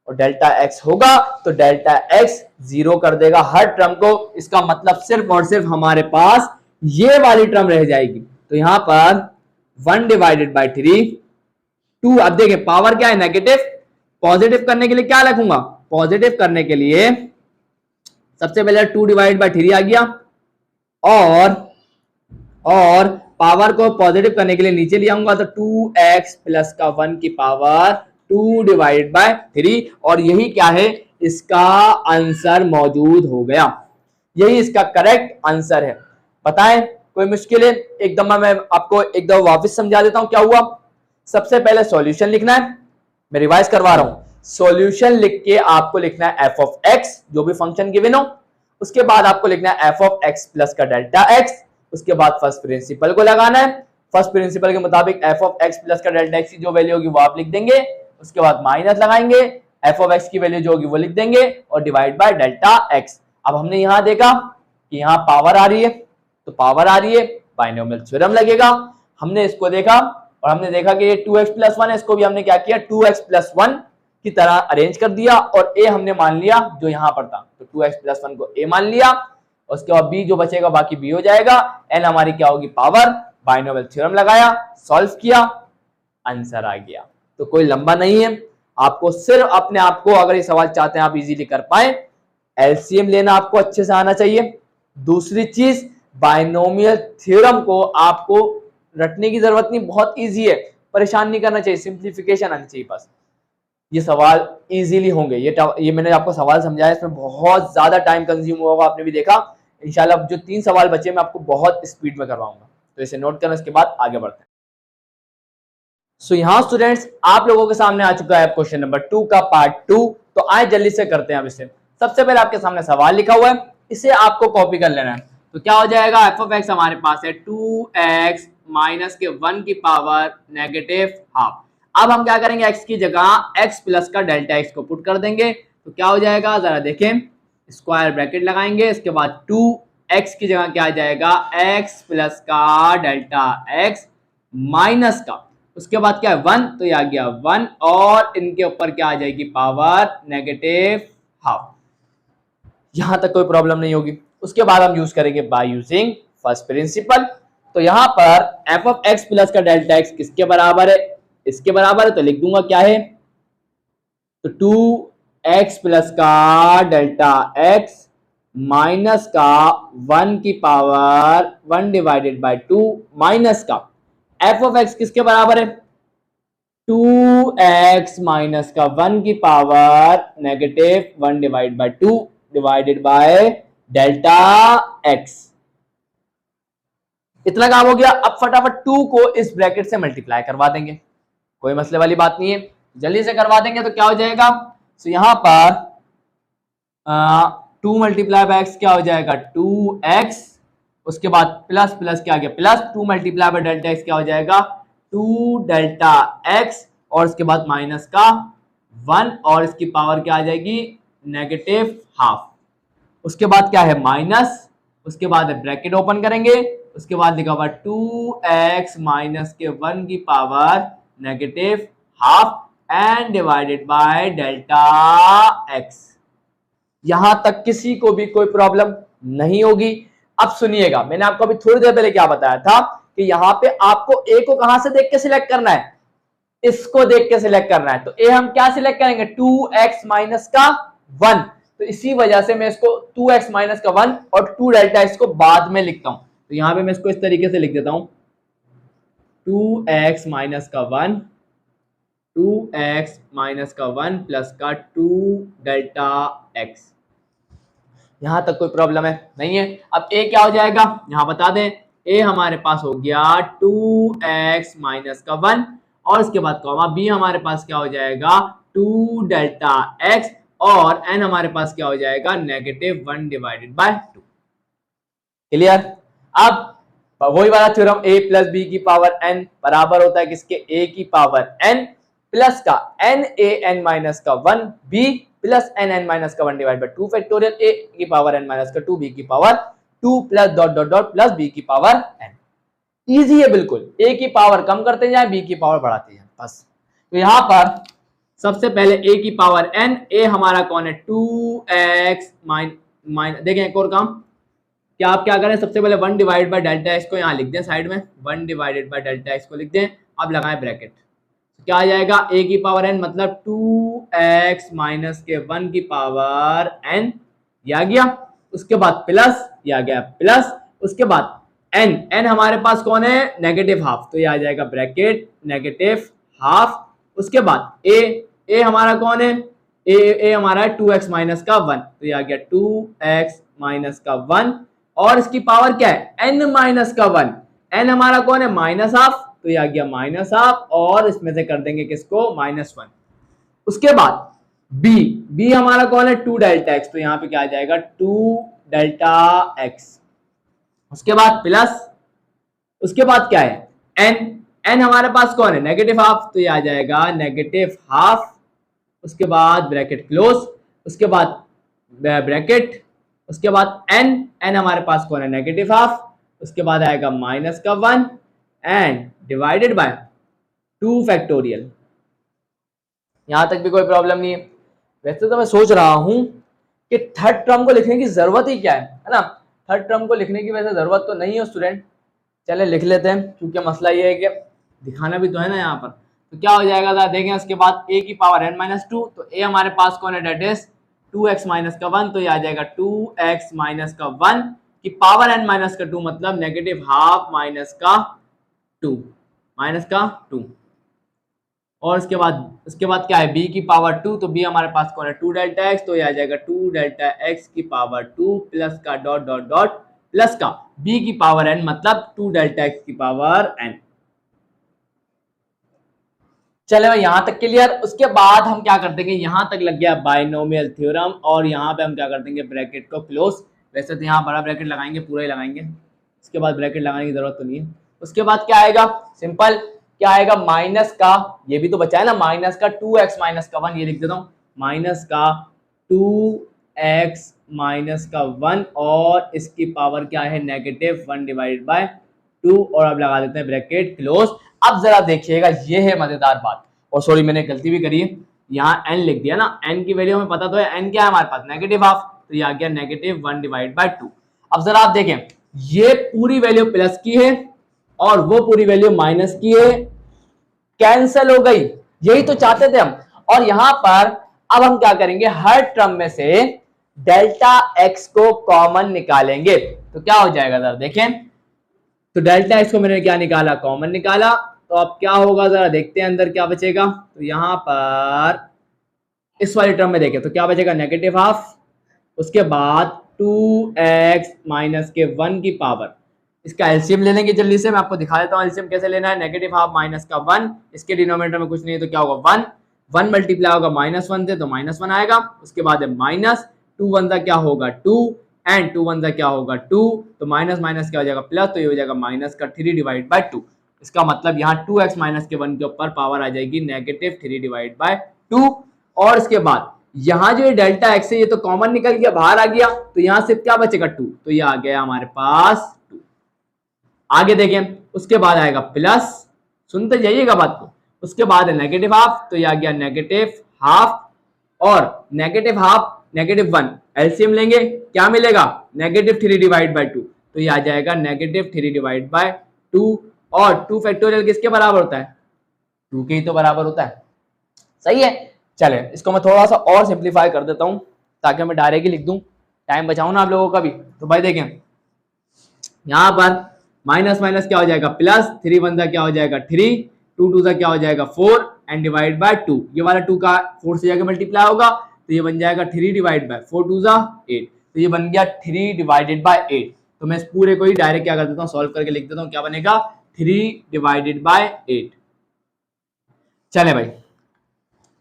[SPEAKER 1] और डेल्टा एक्स होगा तो डेल्टा एक्स 0 कर देगा हर टर्म को। इसका मतलब सिर्फ और सिर्फ हमारे पास ये वाली टर्म रह जाएगी। तो यहां पर 1 डिवाइडेड बाई 3 2। अब देखें पावर क्या है नेगेटिव, पॉजिटिव करने के लिए क्या लिखूंगा, पॉजिटिव करने के लिए सबसे पहले 2 डिवाइड बाई 3 आ गया, और पावर को पॉजिटिव करने के लिए नीचे ले आऊंगा तो 2x प्लस का 1 की पावर 2 डिवाइड बाय 3, और यही क्या है इसका आंसर मौजूद हो गया, यही इसका करेक्ट आंसर है। बताएं कोई मुश्किल है, एकदम मैं आपको एक दफा वापस समझा देता हूं क्या हुआ। सबसे पहले सॉल्यूशन लिखना है, मैं रिवाइज करवा रहा हूं। सॉल्यूशन लिख के आपको लिखना है f ऑफ x, जो भी फंक्शन गिवन हो, उसके बाद आपको लिखना है f ऑफ x प्लस का डेल्टा x, उसके बाद फर्स्ट प्रिंसिपल को लगाना है, फर्स्ट प्रिंसिपल के मुताबिक f ऑफ x प्लस का डेल्टा x की जो वैल्यू होगी वो आप लिख देंगे, उसके बाद माइनस लगाएंगे, f ऑफ x की वैल्यू जो होगी वो लिख देंगे और डिवाइड बाय डेल्टा x। अब हमने यहां देखा कि यहां पावर आ रही है, तो पावर आ रही है, बाइनोमियल थ्योरम लगेगा। हमने इसको देखा और हमने देखा कि ये 2x प्लस 1 है, इसको भी हमने क्या किया 2x प्लस 1 की तरह अरेंज कर दिया, और a हमने मान लिया जो यहां पर था, तो 2x प्लस 1 को a मान लिया, उसके बाद b जो बचेगा बाकी b हो जाएगा, n हमारी क्या होगी पावर, बाइनोमियल थ्योरम लगाया, सॉल्व किया, आंसर आ गया। तो कोई लंबा नहीं है, आपको सिर्फ अपने आप को, अगर ये सवाल चाहते हैं आप इजीली कर पाए, एलसीएम लेना आपको अच्छे से आना चाहिए। दूसरी चीज बाइनोमियल थ्योरम को आपको रटने की जरूरत नहीं, बहुत इजी है, परेशान नहीं करना चाहिए, सिंप्लीफिकेशन आनी चाहिए बस। ये सवाल इजीली होंगे, ये मैंने आपको सवाल समझाया, इसमें बहुत ज्यादा टाइम कंज्यूम होगा, आपने भी देखा। इंशाल्लाह जो 3 सवाल बचे मैं आपको बहुत स्पीड में करवाऊंगा, तो इसे नोट करना, इसके बाद आगे बढ़ते हैं। सो यहाँ स्टूडेंट्स आप लोगों के सामने आ चुका है क्वेश्चन नंबर 2 का पार्ट 2। तो आए जल्दी से करते हैं अब इसे। सबसे पहले आपके सामने सवाल लिखा हुआ है, इसे आपको कॉपी कर लेना है। तो क्या हो जाएगा, एफ ऑफ एक्स हमारे पास है 2x माइनस के 1 की पावर नेगेटिव हाफ। अब हम क्या करेंगे, x की जगह x प्लस का डेल्टा x को पुट कर देंगे, तो क्या हो जाएगा जरा देखें, स्क्वायर ब्रैकेट लगाएंगे, इसके बाद 2x की जगह क्या आ जाएगा x प्लस का डेल्टा x माइनस का, उसके बाद क्या है 1, तो ये आ गया 1, और इनके ऊपर क्या आ जाएगी पावर नेगेटिव हाफ। यहां तक कोई प्रॉब्लम नहीं होगी। उसके बाद हम यूज करेंगे बाय यूजिंग फर्स्ट प्रिंसिपल। तो यहां पर f ऑफ x प्लस का डेल्टा x किसके बराबर है, इसके बराबर है, तो लिख दूंगा क्या है, तो 2x प्लस का डेल्टा x माइनस का 1 की पावर 1 डिवाइडेड बाय 2 माइनस का f ऑफ x किसके बराबर है, 2x माइनस का 1 की power negative 1 divide by 2 divided by delta x। इतना काम हो गया। अब फटाफट 2 को इस ब्रैकेट से मल्टीप्लाई करवा देंगे, कोई मसले वाली बात नहीं है, जल्दी से करवा देंगे। तो क्या हो जाएगा, तो यहां पर 2 मल्टीप्लाई बाय x क्या हो जाएगा 2x, उसके बाद प्लस प्लस क्या आ गया plus 2 multiply by delta x क्या हो जाएगा 2 डेल्टा x, और उसके बाद माइनस का 1, और इसकी पावर क्या आ जाएगी नेगेटिव हाफ। उसके बाद क्या है माइनस, उसके बाद ब्रैकेट ओपन करेंगे, उसके बाद लिखा हुआ 2x माइनस के 1 की power negative half and divided by delta x। यहां तक किसी को भी कोई प्रॉब्लम नहीं होगी। अब सुनिएगा, मैंने आपको अभी थोड़ी देर पहले क्या बताया था कि यहां पे आपको a को कहां से देख के सिलेक्ट करना है, इसको देख के सिलेक्ट करना है। तो a हम क्या सिलेक्ट करेंगे 2x माइनस का 1, तो इसी वजह से मैं इसको 2x माइनस का 1 और 2 डेल्टा x को बाद में लिखता हूं। तो यहां पे मैं इसको इस तरीके से लिख देता हूं 2x माइनस का 1 2x माइनस का 1 प्लस का 2 डेल्टा x। यहां तक कोई प्रॉब्लम है? नहीं है। अब a क्या हो जाएगा, यहां बता दें, a हमारे पास हो गया 2x माइनस का 1 और इसके बाद कॉमा b हमारे पास क्या हो जाएगा 2 डेल्टा x और n हमारे पास क्या हो जाएगा -1 डिवाइडेड बाय 2। क्लियर? अब वही वाला थ्योरम a प्लस बी की पावर n बराबर होता है किसके, a की पावर n प्लस का n a n माइनस का 1 b plus n n minus का 1 डिवाइड बाय 2 फैक्टोरियल a की पावर n माइनस का 2 b की power 2 plus dot dot dot plus b की पावर n। इजी है बिल्कुल, a की पावर कम करते जाए b की पावर बढ़ाते जाए बस। तो यहां पर सबसे पहले a की पावर n, a हमारा कौन है 2x माइन देखें एक और काम, क्या आप क्या करें, सबसे पहले 1 डिवाइड बाय डेल्टा एक्स को यहाँ लिख दें साइड में, 1 डिवाइडेड बाय डेल्टा एक्स को लिख दें। अब लगाएं ब्रैकेट, क्या आ जाएगा a की पावर n मतलब 2x माइनस के 1 की पावर n, ये आ गया। उसके बाद प्लस, ये आ गया प्लस, उसके बाद n हमारे पास कौन है नेगेटिव हाफ, तो ये आ जाएगा ब्रैकेट नेगेटिव हाफ। उसके बाद a हमारा कौन है, a हमारा है 2x माइनस का 1, तो ये आ गया 2x माइनस का 1 और इसकी पावर क्या है n माइनस का 1, n हमारा कौन है माइनस हाफ, तो ये आ गया माइनस हाफ और इसमें से कर देंगे किसको -1। उसके बाद b हमारा कौन है 2 डेल्टा x, तो यहाँ पे क्या आ जाएगा 2 डेल्टा x। उसके बाद प्लस, उसके बाद क्या है n हमारे पास कौन है नेगेटिव हाफ, तो ये आ जाएगा नेगेटिव हाफ। उसके बाद ब्रैकेट क्लोज, उसके बाद ब्रैकेट, उसके बाद n हमारे पास कौन है नेगेटिव हाफ, उसके बाद आएगा माइनस का 1 एंड डिवाइडेड बाय 2 फैक्टोरियल। यहां तक भी कोई प्रॉब्लम नहीं है। वैसे तो मैं सोच रहा हूं कि थर्ड टर्म को लिखने की जरूरत ही क्या है ना, थर्ड टर्म को लिखने की वैसे जरूरत तो नहीं है स्टूडेंट, चले लिख लेते हैं क्योंकि मसला ये है कि दिखाना भी तो है ना यहाँ पर। तो क्या हो जाएगा जरा देखें, उसके बाद a की पावर n माइनस 2, तो a हमारे पास कौन है डेट इज 2x माइनस का 1, तो ये आ जाएगा 2x माइनस का 1 की पावर n माइनस का 2 मतलब नेगेटिव हाफ माइनस का 2 और उसके बाद क्या है b की पावर 2, तो b हमारे पास कौन है 2 डेल्टा x, तो ये आ जाएगा 2 डेल्टा x की पावर 2 प्लस का डॉट डॉट डॉट प्लस का b की पावर n मतलब 2 डेल्टा x की पावर n। चले भाई यहां तक क्लियर। उसके बाद हम क्या कर देंगे, यहां तक लग गया बाइनोमियल थ्योरम और यहां पे हम क्या कर देंगे ब्रैकेट को क्लोज। वैसे तो यहाँ बड़ा ब्रैकेट लगाएंगे, पूरा ही लगाएंगे, उसके बाद ब्रैकेट लगाने की जरूरत तो नहीं है। उसके बाद क्या आएगा सिंपल, क्या आएगा माइनस का, ये भी तो बचा है ना माइनस का 2x माइनस का 1, ये लिख देता हूँ माइनस का 2x माइनस का 1 और इसकी पावर क्या है -1 डिवाइडेड बाय 2 और अब लगा देते हैं ब्रैकेट क्लोज। अब जरा देखिएगा ये है मजेदार बात, और सॉरी मैंने गलती भी करी है, यहाँ n लिख दिया ना, n की वैल्यू हमें पता तो है, n क्या है हमारे पास नेगेटिव हाफ, तो ये आ गया -1 डिवाइड बाय 2। अब जरा आप देखें ये पूरी वैल्यू प्लस की है और वो पूरी वैल्यू माइनस की है, कैंसिल हो गई, यही तो चाहते थे हम। और यहां पर अब हम क्या करेंगे, हर टर्म में से डेल्टा x को कॉमन निकालेंगे, तो क्या हो जाएगा जरा देखें, तो डेल्टा x को मैंने क्या निकाला कॉमन निकाला, तो अब क्या होगा जरा देखते हैं अंदर क्या बचेगा। तो यहां पर इस वाली टर्म में देखें तो क्या बचेगा नेगेटिव हाफ, उसके बाद 2x माइनस के 1 की पावर, इसका एलसीएम ले लेंगे जल्दी से, मैं आपको दिखा देता हूँ एलसीएम कैसे लेना है। नेगेटिव हाफ माइनस का 1, इसके डिनोमिनेटर में कुछ नहीं है तो क्या होगा 1 मल्टीप्लाई होगा -1 से तो -1 आएगा। उसके बाद है माइनस 2 1 क्या होगा 2 एंड 2 1 क्या होगा 2, तो माइनस माइनस क्या हो जाएगा प्लस, तो ये हो जाएगा माइनस का 3 डिवाइड बाय 2। इसका मतलब यहाँ 2x माइनस के 1 के ऊपर पावर आ जाएगी -3 डिवाइड बाय 2। और इसके बाद यहाँ जो ये डेल्टा x है ये तो कॉमन निकल गया बाहर आ गया, तो यहाँ सिर्फ क्या बचेगा 2, तो ये आ गया हमारे पास 2। आगे देखें उसके बाद आएगा प्लस, सुनते जाइएगा बात को, उसके बाद है नेगेटिव हाफ, तो ये आ गया नेगेटिव हाफ और -1 एलसीएम लेंगे क्या मिलेगा -3 डिवाइड बाय 2, तो ये आ जाएगा -3 डिवाइड बाय 2 और 2 फैक्टोरियल किसके बराबर होता है 2 के ही तो बराबर होता है, सही है। चले इसको मैं थोड़ा सा और सिंप्लीफाई कर देता हूं ताकि मैं डायरेक्ट ही लिख दूं, टाइम बचाऊं ना आप लोगों का भी। तो भाई देखें यहां पर माइनस माइनस क्या हो जाएगा प्लस, 3 1 क्या हो जाएगा 3, 2 टू सा क्या हो जाएगा 4 एंड डिवाइड बाय 2, ये वाला 2 का 4 से जाके मल्टीप्लाई होगा तो ये बन जाएगा 3 डिवाइड बाय 4 टू सा 8, तो ये बन गया 3 डिवाइडेड बाय 8। तो मैं इस पूरे को ही डायरेक्ट क्या कर देता हूँ, सॉल्व करके लिख देता हूँ, क्या बनेगा 3 डिवाइडेड बाय 8। चले भाई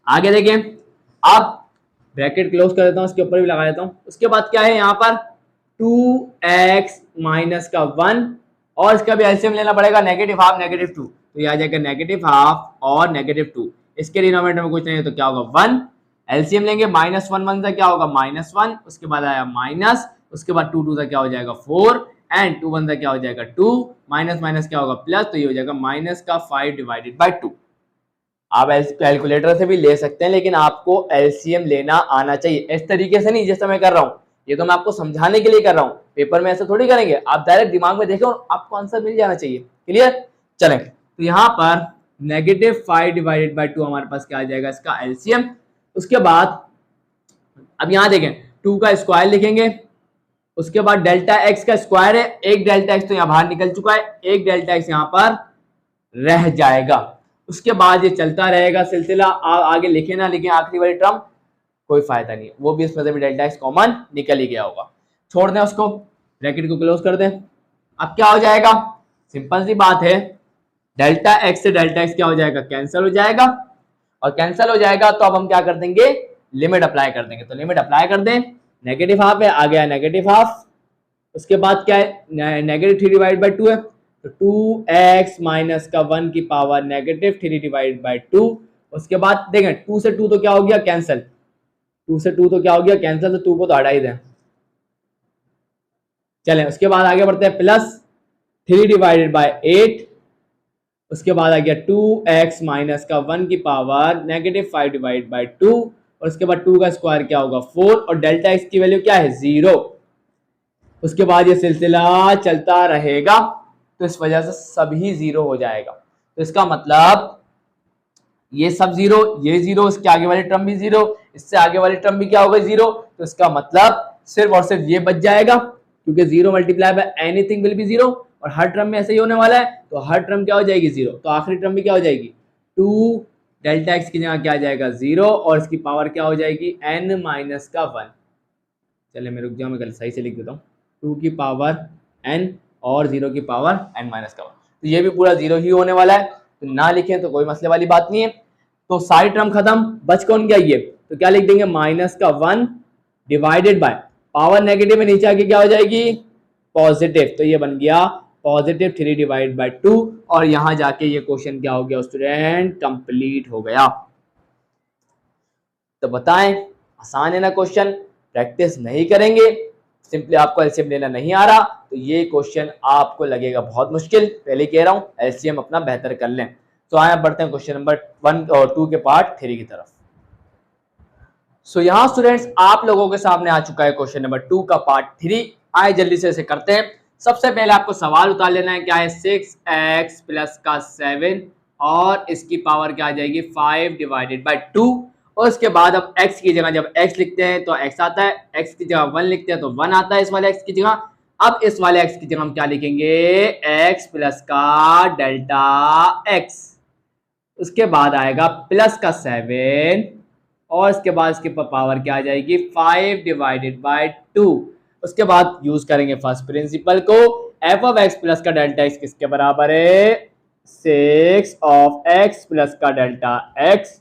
[SPEAKER 1] आगे देखें, अब ब्रैकेट क्लोज कर देता हूँ, इसके ऊपर भी लगा देता हूँ। उसके बाद क्या है यहाँ पर 2x माइनस का 1 और इसका भी एलसीएम लेना पड़ेगा, नेगेटिव हाफ नेगेटिव 2, तो ये आ जाएगा नेगेटिव हाफ और नेगेटिव 2। इसके डिनोमिनेटर में कुछ नहीं है तो क्या होगा 1, एलसीएम लेंगे माइनस 1 1 से क्या होगा -1, उसके बाद आया माइनस, उसके बाद 2 2 से क्या हो जाएगा 4 एंड 2 1 से क्या हो जाएगा 2, माइनस माइनस क्या होगा प्लस, तो ये हो जाएगा माइनस का 5 डिवाइडेड बाय 2। आप कैलकुलेटर से भी ले सकते हैं लेकिन आपको एलसीएम लेना आना चाहिए, इस तरीके से नहीं जैसा मैं कर रहा हूँ, ये तो मैं आपको समझाने के लिए कर रहा हूँ, पेपर में ऐसा थोड़ी करेंगे, आप डायरेक्ट दिमाग में देखें और आपको आंसर मिल जाना चाहिए। क्लियर? चलें, तो यहाँ पर -5 डिवाइडेड बाय 2 हमारे पास क्या आ जाएगा इसका एलसीएम। उसके बाद अब यहाँ देखें 2 का स्क्वायर लिखेंगे, उसके बाद डेल्टा एक्स का स्क्वायर है, एक डेल्टा एक्स तो यहाँ बाहर निकल चुका है, एक डेल्टा एक्स यहाँ पर रह जाएगा। उसके बाद ये चलता रहेगा सिलसिला, आगे लिखे ना लिखे आखिरी वाली टर्म कोई फायदा नहीं है, वो भी इसमें से भी डेल्टा एक्स कॉमन निकल ही गया होगा, छोड़ दें उसको, ब्रैकेट को क्लोज कर दें। अब क्या हो जाएगा, सिंपल सी बात है, डेल्टा एक्स से डेल्टा एक्स क्या हो जाएगा कैंसिल हो जाएगा, और कैंसिल हो जाएगा तो अब हम क्या कर देंगे लिमिट अप्लाई कर देंगे, तो लिमिट अप्लाई कर दें, नेगेटिव हाफ है आ गया नेगेटिव हाफ, उसके बाद क्या है -3 डिवाइड बाय 2 है, तो 2x माइनस का 1 की पावर -3 डिवाइड बाय 2। उसके बाद देखें 2 से 2 तो क्या हो गया कैंसिल, 2 से 2 तो क्या हो गया कैंसिल, तो 2 को तो हटा ही दें। चलें उसके बाद आगे बढ़ते हैं, +3 डिवाइडेड बाय 8, उसके बाद आ गया 2x माइनस का 1 की पावर -5 डिवाइड बाय 2, और उसके बाद 2 का स्क्वायर क्या होगा 4, और डेल्टा x की वैल्यू क्या है 0। उसके बाद ये सिलसिला चलता रहेगा, तो इस वजह से सभी 0 हो जाएगा, तो इसका मतलब ये सब 0, ये 0, इसके आगे वाली टर्म भी 0, इससे आगे वाली टर्म भी क्या होगा 0, तो इसका मतलब सिर्फ और सिर्फ ये बच जाएगा, क्योंकि 0 multiply by anything will be 0, और हर टर्म में ऐसे ही होने वाला है, तो हर टर्म क्या हो जाएगी 0, तो आखिरी टर्म भी क्या हो जाएगी 2 डेल्टा एक्स की जगह क्या आ जाएगा 0, और इसकी पावर क्या हो जाएगी n माइनस का 1। चले मैं रुक जाऊँ, मैं सही से लिख देता हूँ, 2 की पावर n और 0 की पावर n माइनस का 1, तो ये भी पूरा 0 ही होने वाला है, तो ना लिखें तो कोई मसले वाली बात नहीं है। तो सारी टर्म खत्म, बच कौन गया ये, तो क्या लिख देंगे -1 डिवाइडेड बाय पावर नेगेटिव में नीचे आके क्या हो जाएगी पॉजिटिव, तो ये बन गया +3 डिवाइड बाय 2, और यहां जाके ये क्वेश्चन क्या हो गया स्टूडेंट कंप्लीट हो गया। तो बताएं आसान है ना क्वेश्चन, प्रैक्टिस नहीं करेंगे, सिंपली आपको एलसीएम लेना नहीं आ रहा तो ये क्वेश्चन आपको लगेगा बहुत मुश्किल, पहले कह रहा हूं एलसीएम अपना बेहतर कर लें। तो आए बढ़ते हैं क्वेश्चन नंबर 1 और 2 के पार्ट 3 की तरफ। सो यहाँ स्टूडेंट्स आप लोगों के सामने आ चुका है क्वेश्चन नंबर 2 का पार्ट 3। आए जल्दी से इसे करते हैं। सबसे पहले आपको सवाल उतार लेना है, क्या है 6x प्लस का 7 और इसकी पावर क्या आ जाएगी 5 डिवाइडेड बाय 2, और उसके बाद अब x की जगह जब x लिखते हैं तो x आता है, x की जगह 1 लिखते हैं तो 1 आता है इस वाले x की जगह। अब इस वाले x की जगह हम क्या लिखेंगे x प्लस का डेल्टा x, उसके बाद आएगा प्लस का 7 और इसके बाद इसके पावर क्या आ जाएगी 5 डिवाइडेड बाय 2। उसके बाद यूज करेंगे फर्स्ट प्रिंसिपल को, f ऑफ x प्लस का डेल्टा x किसके बराबर है 6 ऑफ x प्लस का डेल्टा x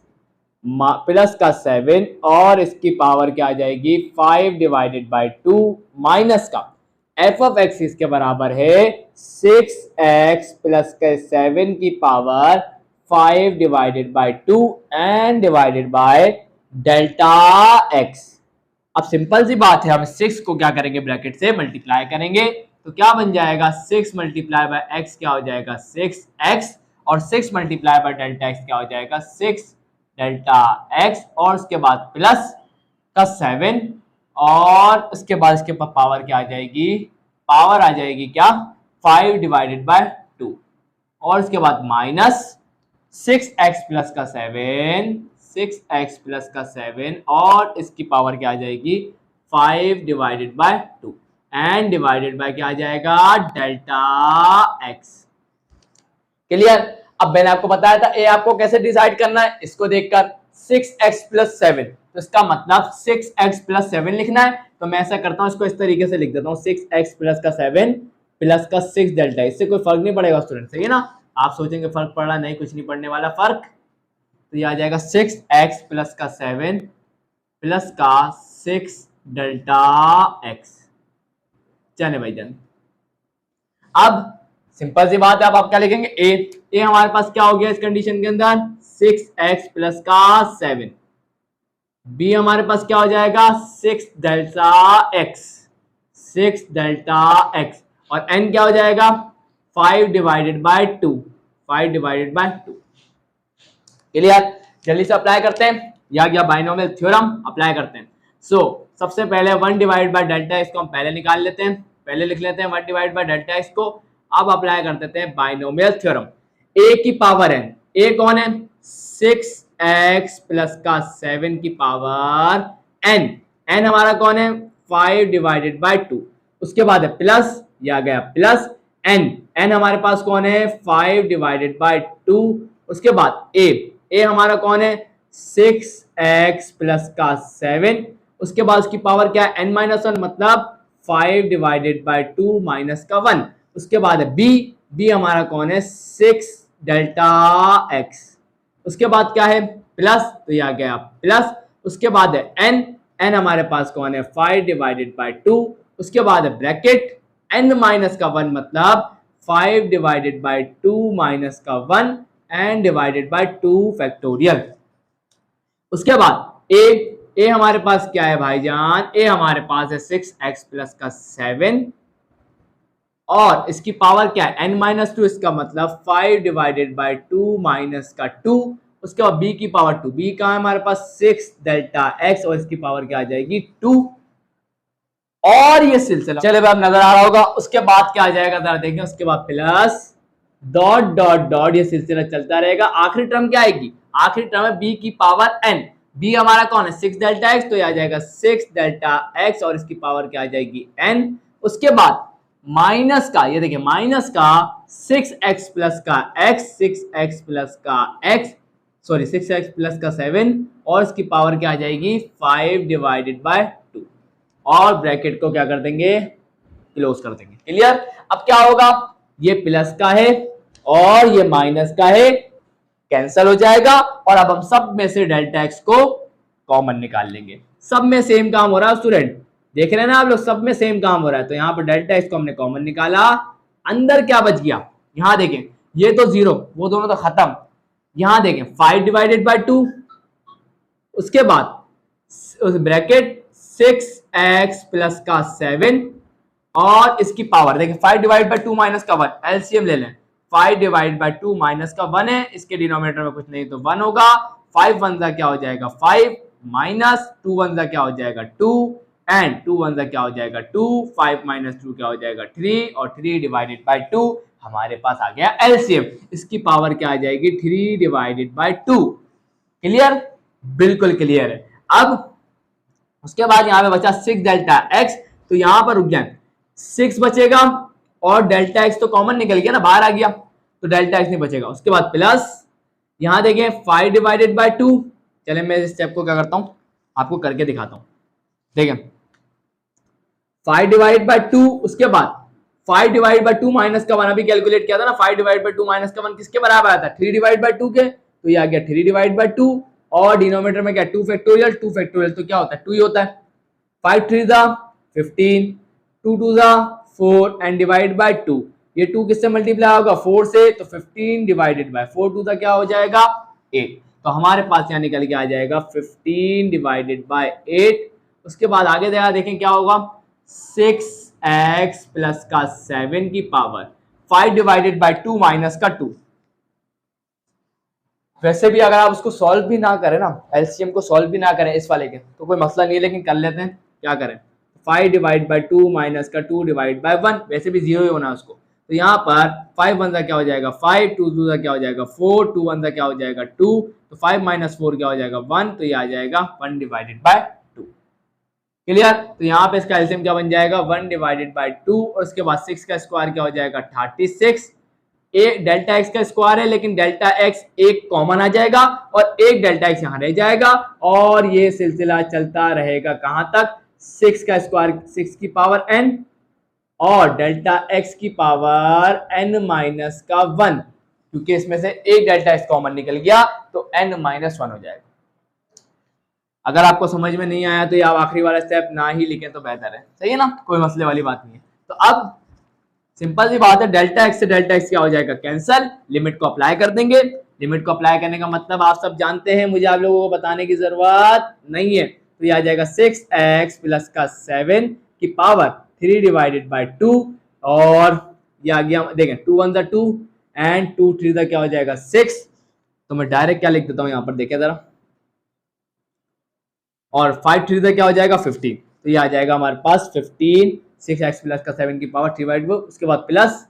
[SPEAKER 1] प्लस का 7 और इसकी पावर क्या आ जाएगी 5 डिवाइडेड बाय 2 माइनस का f ऑफ x इसके बराबर है 6x प्लस का 7 की power 5 divided by 2 and divided by delta x। अब सिंपल सी बात है, हम 6 को क्या करेंगे ब्रैकेट से मल्टीप्लाई करेंगे तो क्या बन जाएगा 6 मल्टीप्लाई बाय x क्या हो जाएगा 6x, और 6 मल्टीप्लाई बाय डेल्टा x क्या हो जाएगा 6 डेल्टा x, और उसके बाद प्लस का 7 और उसके बाद इसके पावर क्या आ जाएगी, पावर आ जाएगी क्या 5 डिवाइडेड बाय 2, और उसके बाद माइनस 6x प्लस का 7 6x प्लस का 7 और इसकी पावर क्या आ जाएगी 5 divided by 2 and divided by क्या आ जाएगा डेल्टा x। क्लियर? अब मैंने आपको बताया था ए आपको कैसे डिसाइड करना है, इसको देखकर 6x + 7, तो इसका मतलब 6x + 7 लिखना है। तो मैं ऐसा करता हूं, इसको इस तरीके से लिख देता हूं 6x + 7 + 6 डेल्टा। इससे कोई फर्क नहीं पड़ेगा स्टूडेंट, सही है ना। आप सोचेंगे फर्क पड़ रहा, नहीं कुछ नहीं पड़ने वाला फर्क। तो ये आ जाएगा 6x + 7 + 6 डेल्टा x। चले भाईजान, अब सिंपल सी बात है, अब आप क्या लिखेंगे ए हमारे पास क्या हो गया इस कंडीशन के अंदर 6x + 7। बी हमारे पास क्या हो जाएगा 6 डेल्टा x, 6 डेल्टा x। और n क्या हो जाएगा 5/2, 5/2। क्लियर। जल्दी से अप्लाई करते हैं, या गया बाइनोमियल थ्योरम, अप्लाई करते हैं। सबसे पहले 1/डेल्टा x को हम पहले निकाल लेते हैं, पहले लिख लेते हैं 1/डेल्टा x को। अब अप्लाई कर देते हैं बाइनोमियल थ्योरम। a की पावर n, a कौन है 6x + 7 की पावर n हमारा कौन है 5/2। उसके बाद है प्लस, यह आ गया प्लस n हमारे पास कौन है 5/2। उसके बाद a हमारा कौन है 6x + 7। उसके बाद उसकी पावर क्या है n-1, मतलब 5/2 - 1। उसके बाद है b हमारा कौन है 6 डेल्टा x। उसके बाद क्या है प्लस, तो ये आ गया प्लस। उसके बाद है n हमारे पास कौन है 5/2। उसके बाद है ब्रैकेट n-1, मतलब 5/2 - 1 and divided by 2 फैक्टोरियल। उसके बाद ए हमारे पास क्या है भाईजान, ए हमारे पास है 6x + 7 और इसकी पावर क्या है n-2, इसका मतलब 5/2 - 2। उसके बाद b की पावर 2, b का है हमारे पास 6 डेल्टा x और इसकी पावर क्या आ जाएगी 2। और ये सिलसिला चले अब नजर आ रहा होगा। उसके बाद क्या आ जाएगा जरा देखें, उसके बाद प्लस डॉट डॉट डॉट, ये सिलसिला चलता रहेगा। आखिरी टर्म क्या आएगी, आखिरी टर्म है b की पावर n। b हमारा कौन है 6 डेल्टा x, तो ये आ जाएगा 6 डेल्टा x और इसकी पावर क्या आ जाएगी n। उसके बाद माइनस का, ये देखिए माइनस का 6x + का x, 6x + का x, सॉरी 6x + 7 और इसकी पावर क्या आ जाएगी 5/2 और ब्रैकेट को क्या कर देंगे क्लोज कर देंगे। क्लियर। अब क्या होगा, ये प्लस का है और ये माइनस का है, कैंसिल हो जाएगा और अब हम सब में से डेल्टा x को कॉमन निकाल लेंगे। सब में सेम काम हो रहा है स्टूडेंट, देख रहे हैं ना आप लोग, सब में सेम काम हो रहा है। तो यहाँ पर डेल्टा x को हमने कॉमन निकाला, अंदर क्या बच गया, यहां देखें ये तो 0, वो दोनों तो खत्म। यहां देखें 5/2, उसके बाद ब्रैकेट 6x + 7 और इसकी पावर देखिए 5/2 - 1, एलसीएम ले लें। 5/2 - 1 है, इसके डिनोमिनेटर में कुछ नहीं तो 1 होगा। 5 1 क्या हो जाएगा 5 माइनस 2 1 क्या हो जाएगा 2 एंड 2 1 क्या हो जाएगा 2। 5 - 2 क्या हो जाएगा 3 और 3/2 हमारे पास आ गया एलसीएम। इसकी पावर क्या आ जाएगी 3/2। क्लियर, बिल्कुल क्लियर है। अब उसके बाद यहाँ पे बचा 6 डेल्टा x, तो यहां पर रुक जाए 6 बचेगा और डेल्टा x तो कॉमन निकल गया ना, बाहर आ गया, तो डेल्टा x नहीं बचेगा। उसके बाद प्लस, यहां देखें 5/2। चले मैं इस स्टेप को क्या करता हूं आपको करके दिखाता हूं। देखें 5/2, उसके बाद 5/2 माइनस का 1 अभी कैलकुलेट किया था ना, 5/2 माइनस का 1 किसके बराबर आता है 3/2 के, तो ये आ गया 3/2 और डिनोमिनेटर में क्या 2 फैक्टोरियल, 2 फैक्टोरियल तो क्या होता है 2 ही होता है। 5 3 15, 2 2 4 एंड डिवाइड बाय 2, ये 2 किससे मल्टीप्लाई होगा 4 से, तो 15/4, 2 क्या हो जाएगा 8। तो हमारे पास यहाँ निकल के आ जाएगा 15/8। उसके बाद आगे देखें क्या होगा 6x + 7 की पावर 5/2 - 2। वैसे भी अगर आप उसको सॉल्व भी ना करें ना, एलसीएम को सॉल्व भी ना करें इस वाले के, तो कोई मसला नहीं है, लेकिन कर लेते हैं। क्या करें 5/2 - 2/1, वैसे भी 0 ही होना है उसको। तो यहाँ पर 5 1 क्या हो जाएगा 5, 2 2 क्या हो जाएगा 4, 2 1 क्या हो जाएगा 2, तो 5 - 4 क्या हो जाएगा 1, तो ये आ जाएगा 1/2। क्लियर। तो यहाँ पे इसका एलसीएम क्या बन जाएगा 1/2 और उसके बाद 6 का स्क्वायर क्या हो जाएगा 36 एक डेल्टा एक्स का स्क्वायर है, लेकिन डेल्टा एक्स एक कॉमन आ जाएगा और एक डेल्टा एक्स यहां रह जाएगा और ये सिलसिला चलता रहेगा कहां तक, 6 का स्क्वायर 6 की पावर n और डेल्टा एक्स की पावर n माइनस का 1, क्योंकि इसमें से एक डेल्टा एक्स कॉमन निकल गया तो n माइनस 1 हो जाएगा। अगर आपको समझ में नहीं आया तो ये आप आखिरी वाला स्टेप ना ही लिखें तो बेहतर है, सही है ना, कोई मसले वाली बात नहीं है। तो अब सिंपल सी बात है, डेल्टा एक्स से डेल्टा एक्स क्या हो जाएगा, कैंसल, लिमिट को अप्लाई कर देंगे। लिमिट को अप्लाई करने का मतलब आप सब जानते हैं, मुझे आप लोगों को बताने की जरूरत नहीं है। तो ये आ जाएगा 6x प्लस का 7 की पावर 3 डिवाइडेड बाय 2 और ये आ गया, देखें 2 1 ज़ा 2 एंड 2 3 ज़ा क्या हो जाएगा 6। तो मैं डायरेक्ट क्या लिख देता हूँ यहाँ पर, देखें जरा, और 5 3 ज़ा क्या हो जाएगा 15। तो ये आ जाएगा हमारे पास 15, 6x प्लस का 7 की पावर 3 बाई 2, उसके बाद प्लस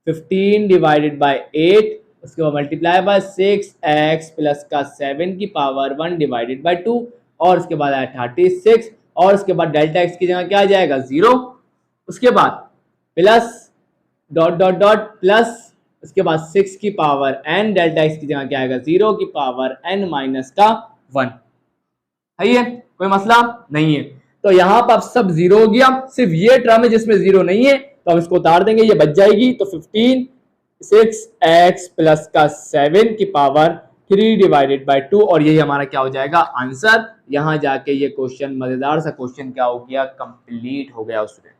[SPEAKER 1] 15 डिवाइडेड बाय 8, उसके बाद मल्टीप्लाई बाय 6x प्लस का 7 की पावर 1 डिवाइडेड बाय 2 और उसके बाद आया 36 और उसके बाद डेल्टा x की जगह क्या आ जाएगा 0, उसके बाद plus dot dot dot plus उसके बाद 6 की पावर n, डेल्टा x की जगह क्या आएगा 0 की पावर n माइनस का 1। है कोई मसला नहीं है। तो यहां पर सब जीरो हो गया, सिर्फ ये टर्म है जिसमें जीरो नहीं है, तो हम इसको उतार देंगे, ये बच जाएगी। तो 15 6x प्लस का 7 की पावर 3 डिवाइडेड बाय 2 और यही हमारा क्या हो जाएगा आंसर। यहां जाके ये क्वेश्चन, मजेदार सा क्वेश्चन क्या हो गया, कंप्लीट हो गया। उसमें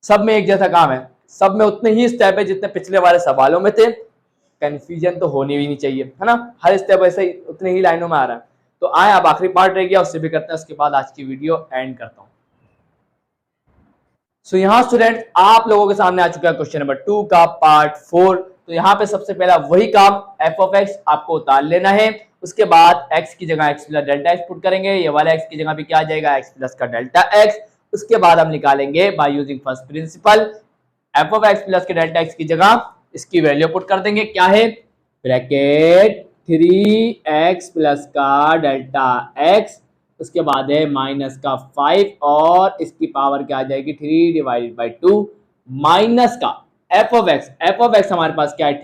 [SPEAKER 1] सब में एक जैसा काम है, सब में उतने ही स्टेप है जितने पिछले वाले सवालों में थे। कंफ्यूजन तो होनी भी नहीं चाहिए, है ना, हर स्टेप ऐसे ही उतने ही लाइनों में आ रहा है। तो आए अब आखिरी पार्ट रह गया, उससे भी करते हैं, उसके बाद आज की वीडियो एंड करता हूं। सो यहाँ स्टूडेंट आप लोगों के सामने आ चुका है क्वेश्चन नंबर 2 का पार्ट 4। तो यहाँ पे सबसे पहला वही काम, एफ ऑफ एक्स आपको उतार लेना है। उसके बाद x की जगह x plus delta x put करेंगे, ये वाला x की जगह भी क्या आ जाएगा x प्लस का डेल्टा एक्स। उसके बाद हम निकालेंगे by using first principle, F of x plus के डेल्टा एक्स की जगह इसकी वैल्यू पुट कर देंगे, क्या है ब्रैकेट 3x प्लस का डेल्टा एक्स, उसके बाद है माइनस का 5 और इसकी पावर क्या आ जाएगी 3 डिवाइडेड बाई 2 माइनस का f of x. F of x हमारे पास क्या है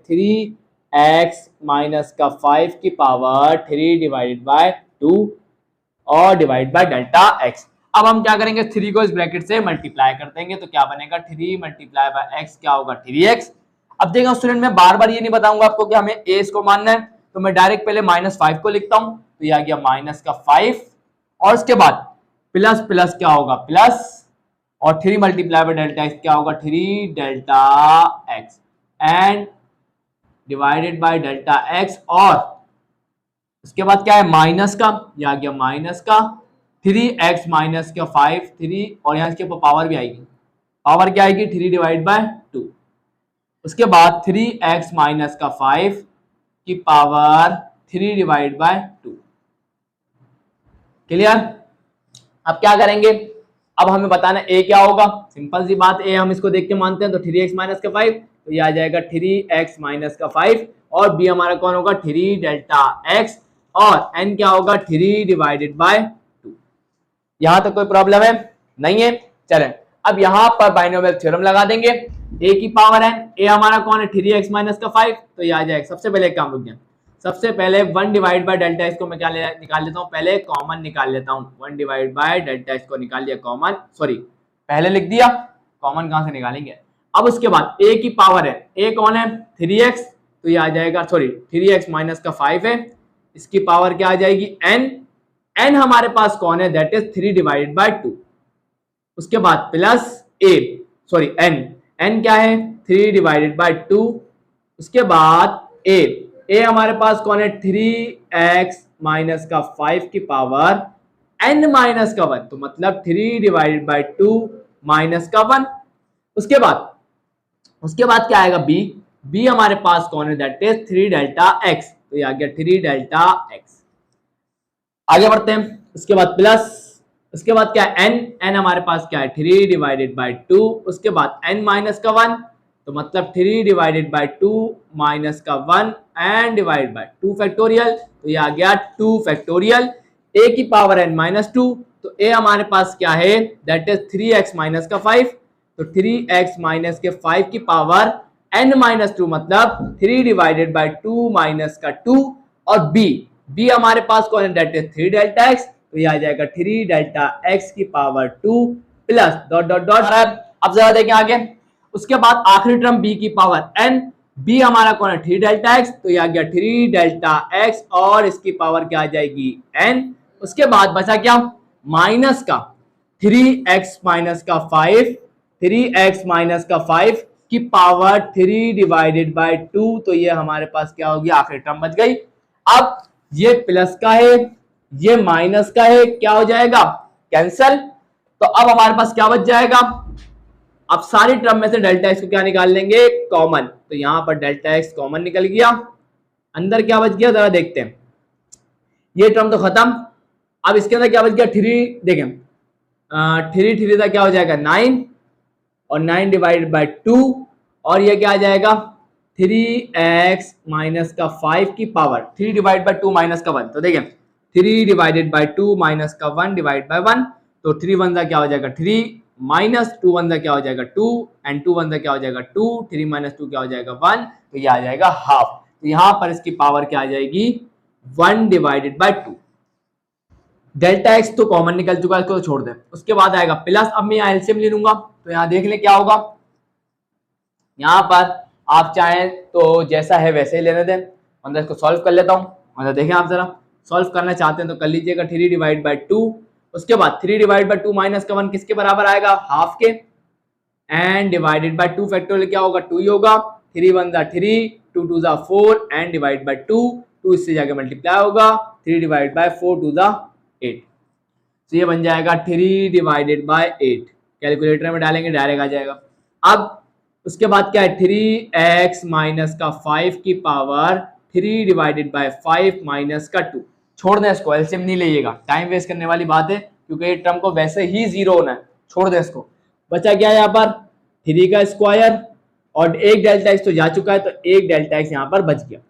[SPEAKER 1] 3x माइनस का 5 की पावर 3 डिवाइडेड बाय 2 और डिवाइड बाय डेल्टा एक्स। अब हम क्या करेंगे, 3 को इस ब्रैकेट से मल्टीप्लाई कर देंगे, तो क्या बनेगा 3 मल्टीप्लाई बाय एक्स क्या होगा 3x। अब देखो स्टूडेंट, मैं बार बार ये नहीं बताऊंगा आपको कि हमें a इसको मानना है, तो मैं डायरेक्ट पहले -5 को लिखता हूं, तो ये आ गया माइनस का 5 और उसके बाद प्लस प्लस क्या होगा प्लस और 3 मल्टीप्लाई बाय डेल्टा एक्स क्या होगा 3 delta x and divided by delta x और उसके बाद क्या है माइनस का, ये आ गया माइनस का 3x माइनस का 5 3 और यहाँ इसके ऊपर पावर भी आएगी, पावर क्या आएगी 3 डिवाइड बाय 2, उसके बाद 3x माइनस का 5 की पावर 3 डिवाइड बाय 2। क्लियर। अब क्या करेंगे, अब हमें बताना a क्या होगा, सिंपल सी बात, a हम इसको देख के मानते हैं, तो 3x माइनस का 5, तो ये आ जाएगा 3x माइनस का 5 और b हमारा कौन होगा 3 डेल्टा x और n क्या होगा 3 डिवाइडेड बाय 2। यहां तक कोई प्रॉब्लम है नहीं है। चलें अब यहां पर बाइनोमियल थ्योरम लगा देंगे, a की पावर n, a हमारा कौन है 3x माइनस का 5, तो ये आ जाएगा। सबसे पहले एक काम रुक गया, सबसे पहले 1 डिवाइड बाय डेल्टा एक्स को मैं क्या निकाल लेता हूँ, पहले कॉमन निकाल लेता हूँ। 1 डिवाइड बाय डेल्टा एक्स को निकाल लिया कॉमन, सॉरी पहले लिख दिया, कॉमन कहां से निकालेंगे। अब उसके बाद a की पावर है, a कौन है 3x, तो ये आ जाएगा सॉरी 3x माइनस का 5 है, इसकी पावर क्या आ जाएगी n, n हमारे पास कौन है दैट इज 3 डिवाइडेड बाय 2, उसके बाद प्लस a सॉरी n क्या है 3 डिवाइडेड बाय 2, उसके बाद a हमारे पास कौन है 3x माइनस का 5 की पावर n माइनस का 1, तो मतलब 3 डिवाइडेड बाय 2 माइनस का 1। उसके बाद क्या आएगा b हमारे पास कौन है दैट इज 3 डेल्टा x, तो ये आ गया 3 डेल्टा x। आगे बढ़ते हैं, उसके बाद प्लस, उसके बाद क्या है n हमारे पास क्या है 3 डिवाइडेड बाय 2, उसके बाद n माइनस का 1, तो मतलब 3 डिवाइडेड बाय 2 माइनस का 1 एंड डिवाइड बाय 2 फैक्टोरियल, तो ये आ गया 2 फैक्टोरियल। a की पावर n माइनस 2, तो a हमारे पास क्या है दैट इज 3x माइनस का 5, तो 3x माइनस के 5 की पावर n-2 मतलब 3 डिवाइडेड बाई 2 माइनस का 2 और b हमारे पास कौन है, दैट इज 3 डेल्टा x, तो ये आ जाएगा 3 डेल्टा x की power 2 plus dot dot dot. अब जरा देखें आगे, उसके बाद आखिरी टर्म b की पावर n, b हमारा कौन है 3 डेल्टा x, तो ये आ गया 3 डेल्टा x और इसकी पावर क्या आ जाएगी n। उसके बाद बचा क्या, माइनस का 3x माइनस का 5, 3x माइनस का 5 की पावर 3 डिवाइडेड बाय 2, तो ये हमारे पास क्या होगी, आखिरी टर्म बच गई। अब ये प्लस का है, ये माइनस का है, क्या हो जाएगा, कैंसल। तो अब हमारे पास क्या बच जाएगा, अब सारी टर्म में से डेल्टा एक्स को क्या निकाल लेंगे, कॉमन, तो यहां पर डेल्टा एक्स कॉमन निकल गया, अंदर क्या बच गया जरा देखते हैं, ये टर्म तो खत्म। अब इसके अंदर क्या बच गया, 3, देखें 3 था क्या हो जाएगा 9 और 9 डिवाइडेड बाई 2 और ये क्या आ जाएगा 3x माइनस का 5 की पावर 3 डिवाइड बाई 2 माइनस का 1, तो देखें 3 डिवाइडेड बाई 2 माइनस का 1 डिवाइड बाई 1, तो 3 वन क्या हो जाएगा 3 माइनस 2 वन क्या हो जाएगा 2 एंड 2 वन क्या हो जाएगा 2, 3 माइनस 2 क्या हो जाएगा 1, तो ये आ जाएगा हाफ। तो यहाँ पर इसकी पावर क्या आ जाएगी 1 डिवाइडेड बाई 2। डेल्टा एक्स तो कॉमन निकल चुका है, इसको तो छोड़ दें। उसके बाद आएगा प्लस, अब मैं यहाँ एलसीएम ले लूंगा, तो यहाँ देख लें क्या होगा, यहाँ पर आप चाहें तो जैसा है वैसे ही लेने दें, मतलब इसको सॉल्व कर लेता हूँ, मतलब देखें आप जरा सॉल्व करना चाहते हैं तो कर लीजिएगा 3 डिवाइड बाई 2, उसके बाद 3 डिवाइड बाई 2 माइनस का 1 किसके बराबर आएगा, हाफ के, एंड डिवाइडेड बाई 2 फैक्टोरियल क्या होगा 2 ही होगा, 3 one 3, 2 two 4 and divide by 2, 2 इससे जाके मल्टीप्लाई होगा, 3 डिवाइड बाई 4 टू 8, तो ये बन जाएगा 3 डिवाइडेड बाई 8, कैलकुलेटर में डालेंगे डायरेक्ट आ जाएगा। अब उसके बाद क्या है 3x माइनस का 5 की पावर 3 डिवाइडेड बाई 5 माइनस का 2, छोड़ दें इसको, एलसीएम नहीं लीजिएगा, टाइम वेस्ट करने वाली बात है क्योंकि ये टर्म को वैसे ही जीरो होना है, छोड़ दें इसको। बचा क्या यहाँ पर 3 का स्क्वायर और एक डेल्टा एक्स तो जा चुका है, तो एक डेल्टा एक्स यहाँ पर बच गया,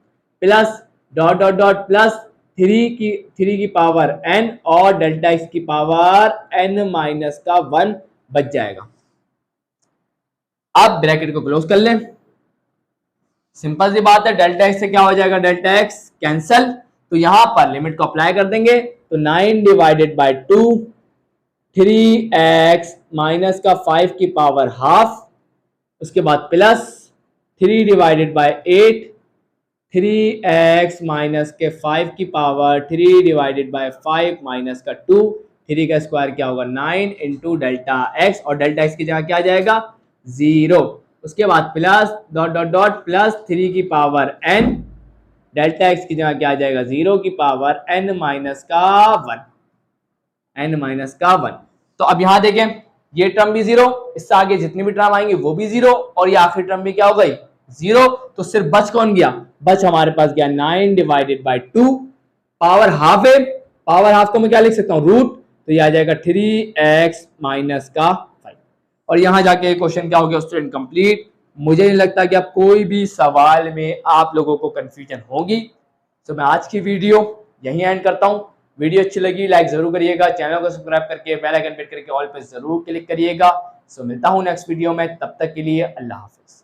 [SPEAKER 1] plus dot dot dot plus 3 की पावर n और डेल्टा एक्स की पावर n माइनस का 1 बच जाएगा। अब ब्रैकेट को क्लोज कर लें, सिंपल सी बात है, डेल्टा एक्स से क्या हो जाएगा डेल्टा एक्स कैंसल, तो यहां पर लिमिट को अप्लाई कर देंगे, तो 9 डिवाइडेड बाई 2 3x माइनस का 5 की पावर हाफ, उसके बाद plus 3 divided by 8 3x minus के 5 की पावर 3 डिवाइडेड बाई 5 माइनस का 2, 3 का स्क्वायर क्या होगा 9 इंटू डेल्टा एक्स और डेल्टा एक्स की जगह क्या आ जाएगा 0, उसके बाद plus dot dot dot plus 3 की पावर n, डेल्टा एक्स की जगह क्या आ जाएगा 0 की पावर n माइनस का 1। तो अब यहां देखें ये टर्म भी 0, इससे आगे जितनी भी टर्म आएंगी वो भी 0 और ये आखिरी टर्म भी क्या हो गई 0, तो सिर्फ बच कौन गया, बच हमारे पास गया 9 डिवाइडेड बाई 2, पावर हाफ है, पावर हाफ को मैं क्या लिख सकता हूं रूट, तो ये आ जाएगा 3x माइनस का 5 और यहां जाके क्वेश्चन क्या हो गया स्टूडेंट कंप्लीट। मुझे नहीं लगता कि अब कोई भी सवाल में आप लोगों को कंफ्यूजन होगी, तो मैं आज की वीडियो यहीं एंड करता हूं। वीडियो अच्छी लगी लाइक जरूर करिएगा, चैनल को सब्सक्राइब करके बेल आइकन पे करके ऑल पे जरूर क्लिक करिएगा। सो मिलता हूं नेक्स्ट वीडियो में, तब तक के लिए अल्लाह हाफिज।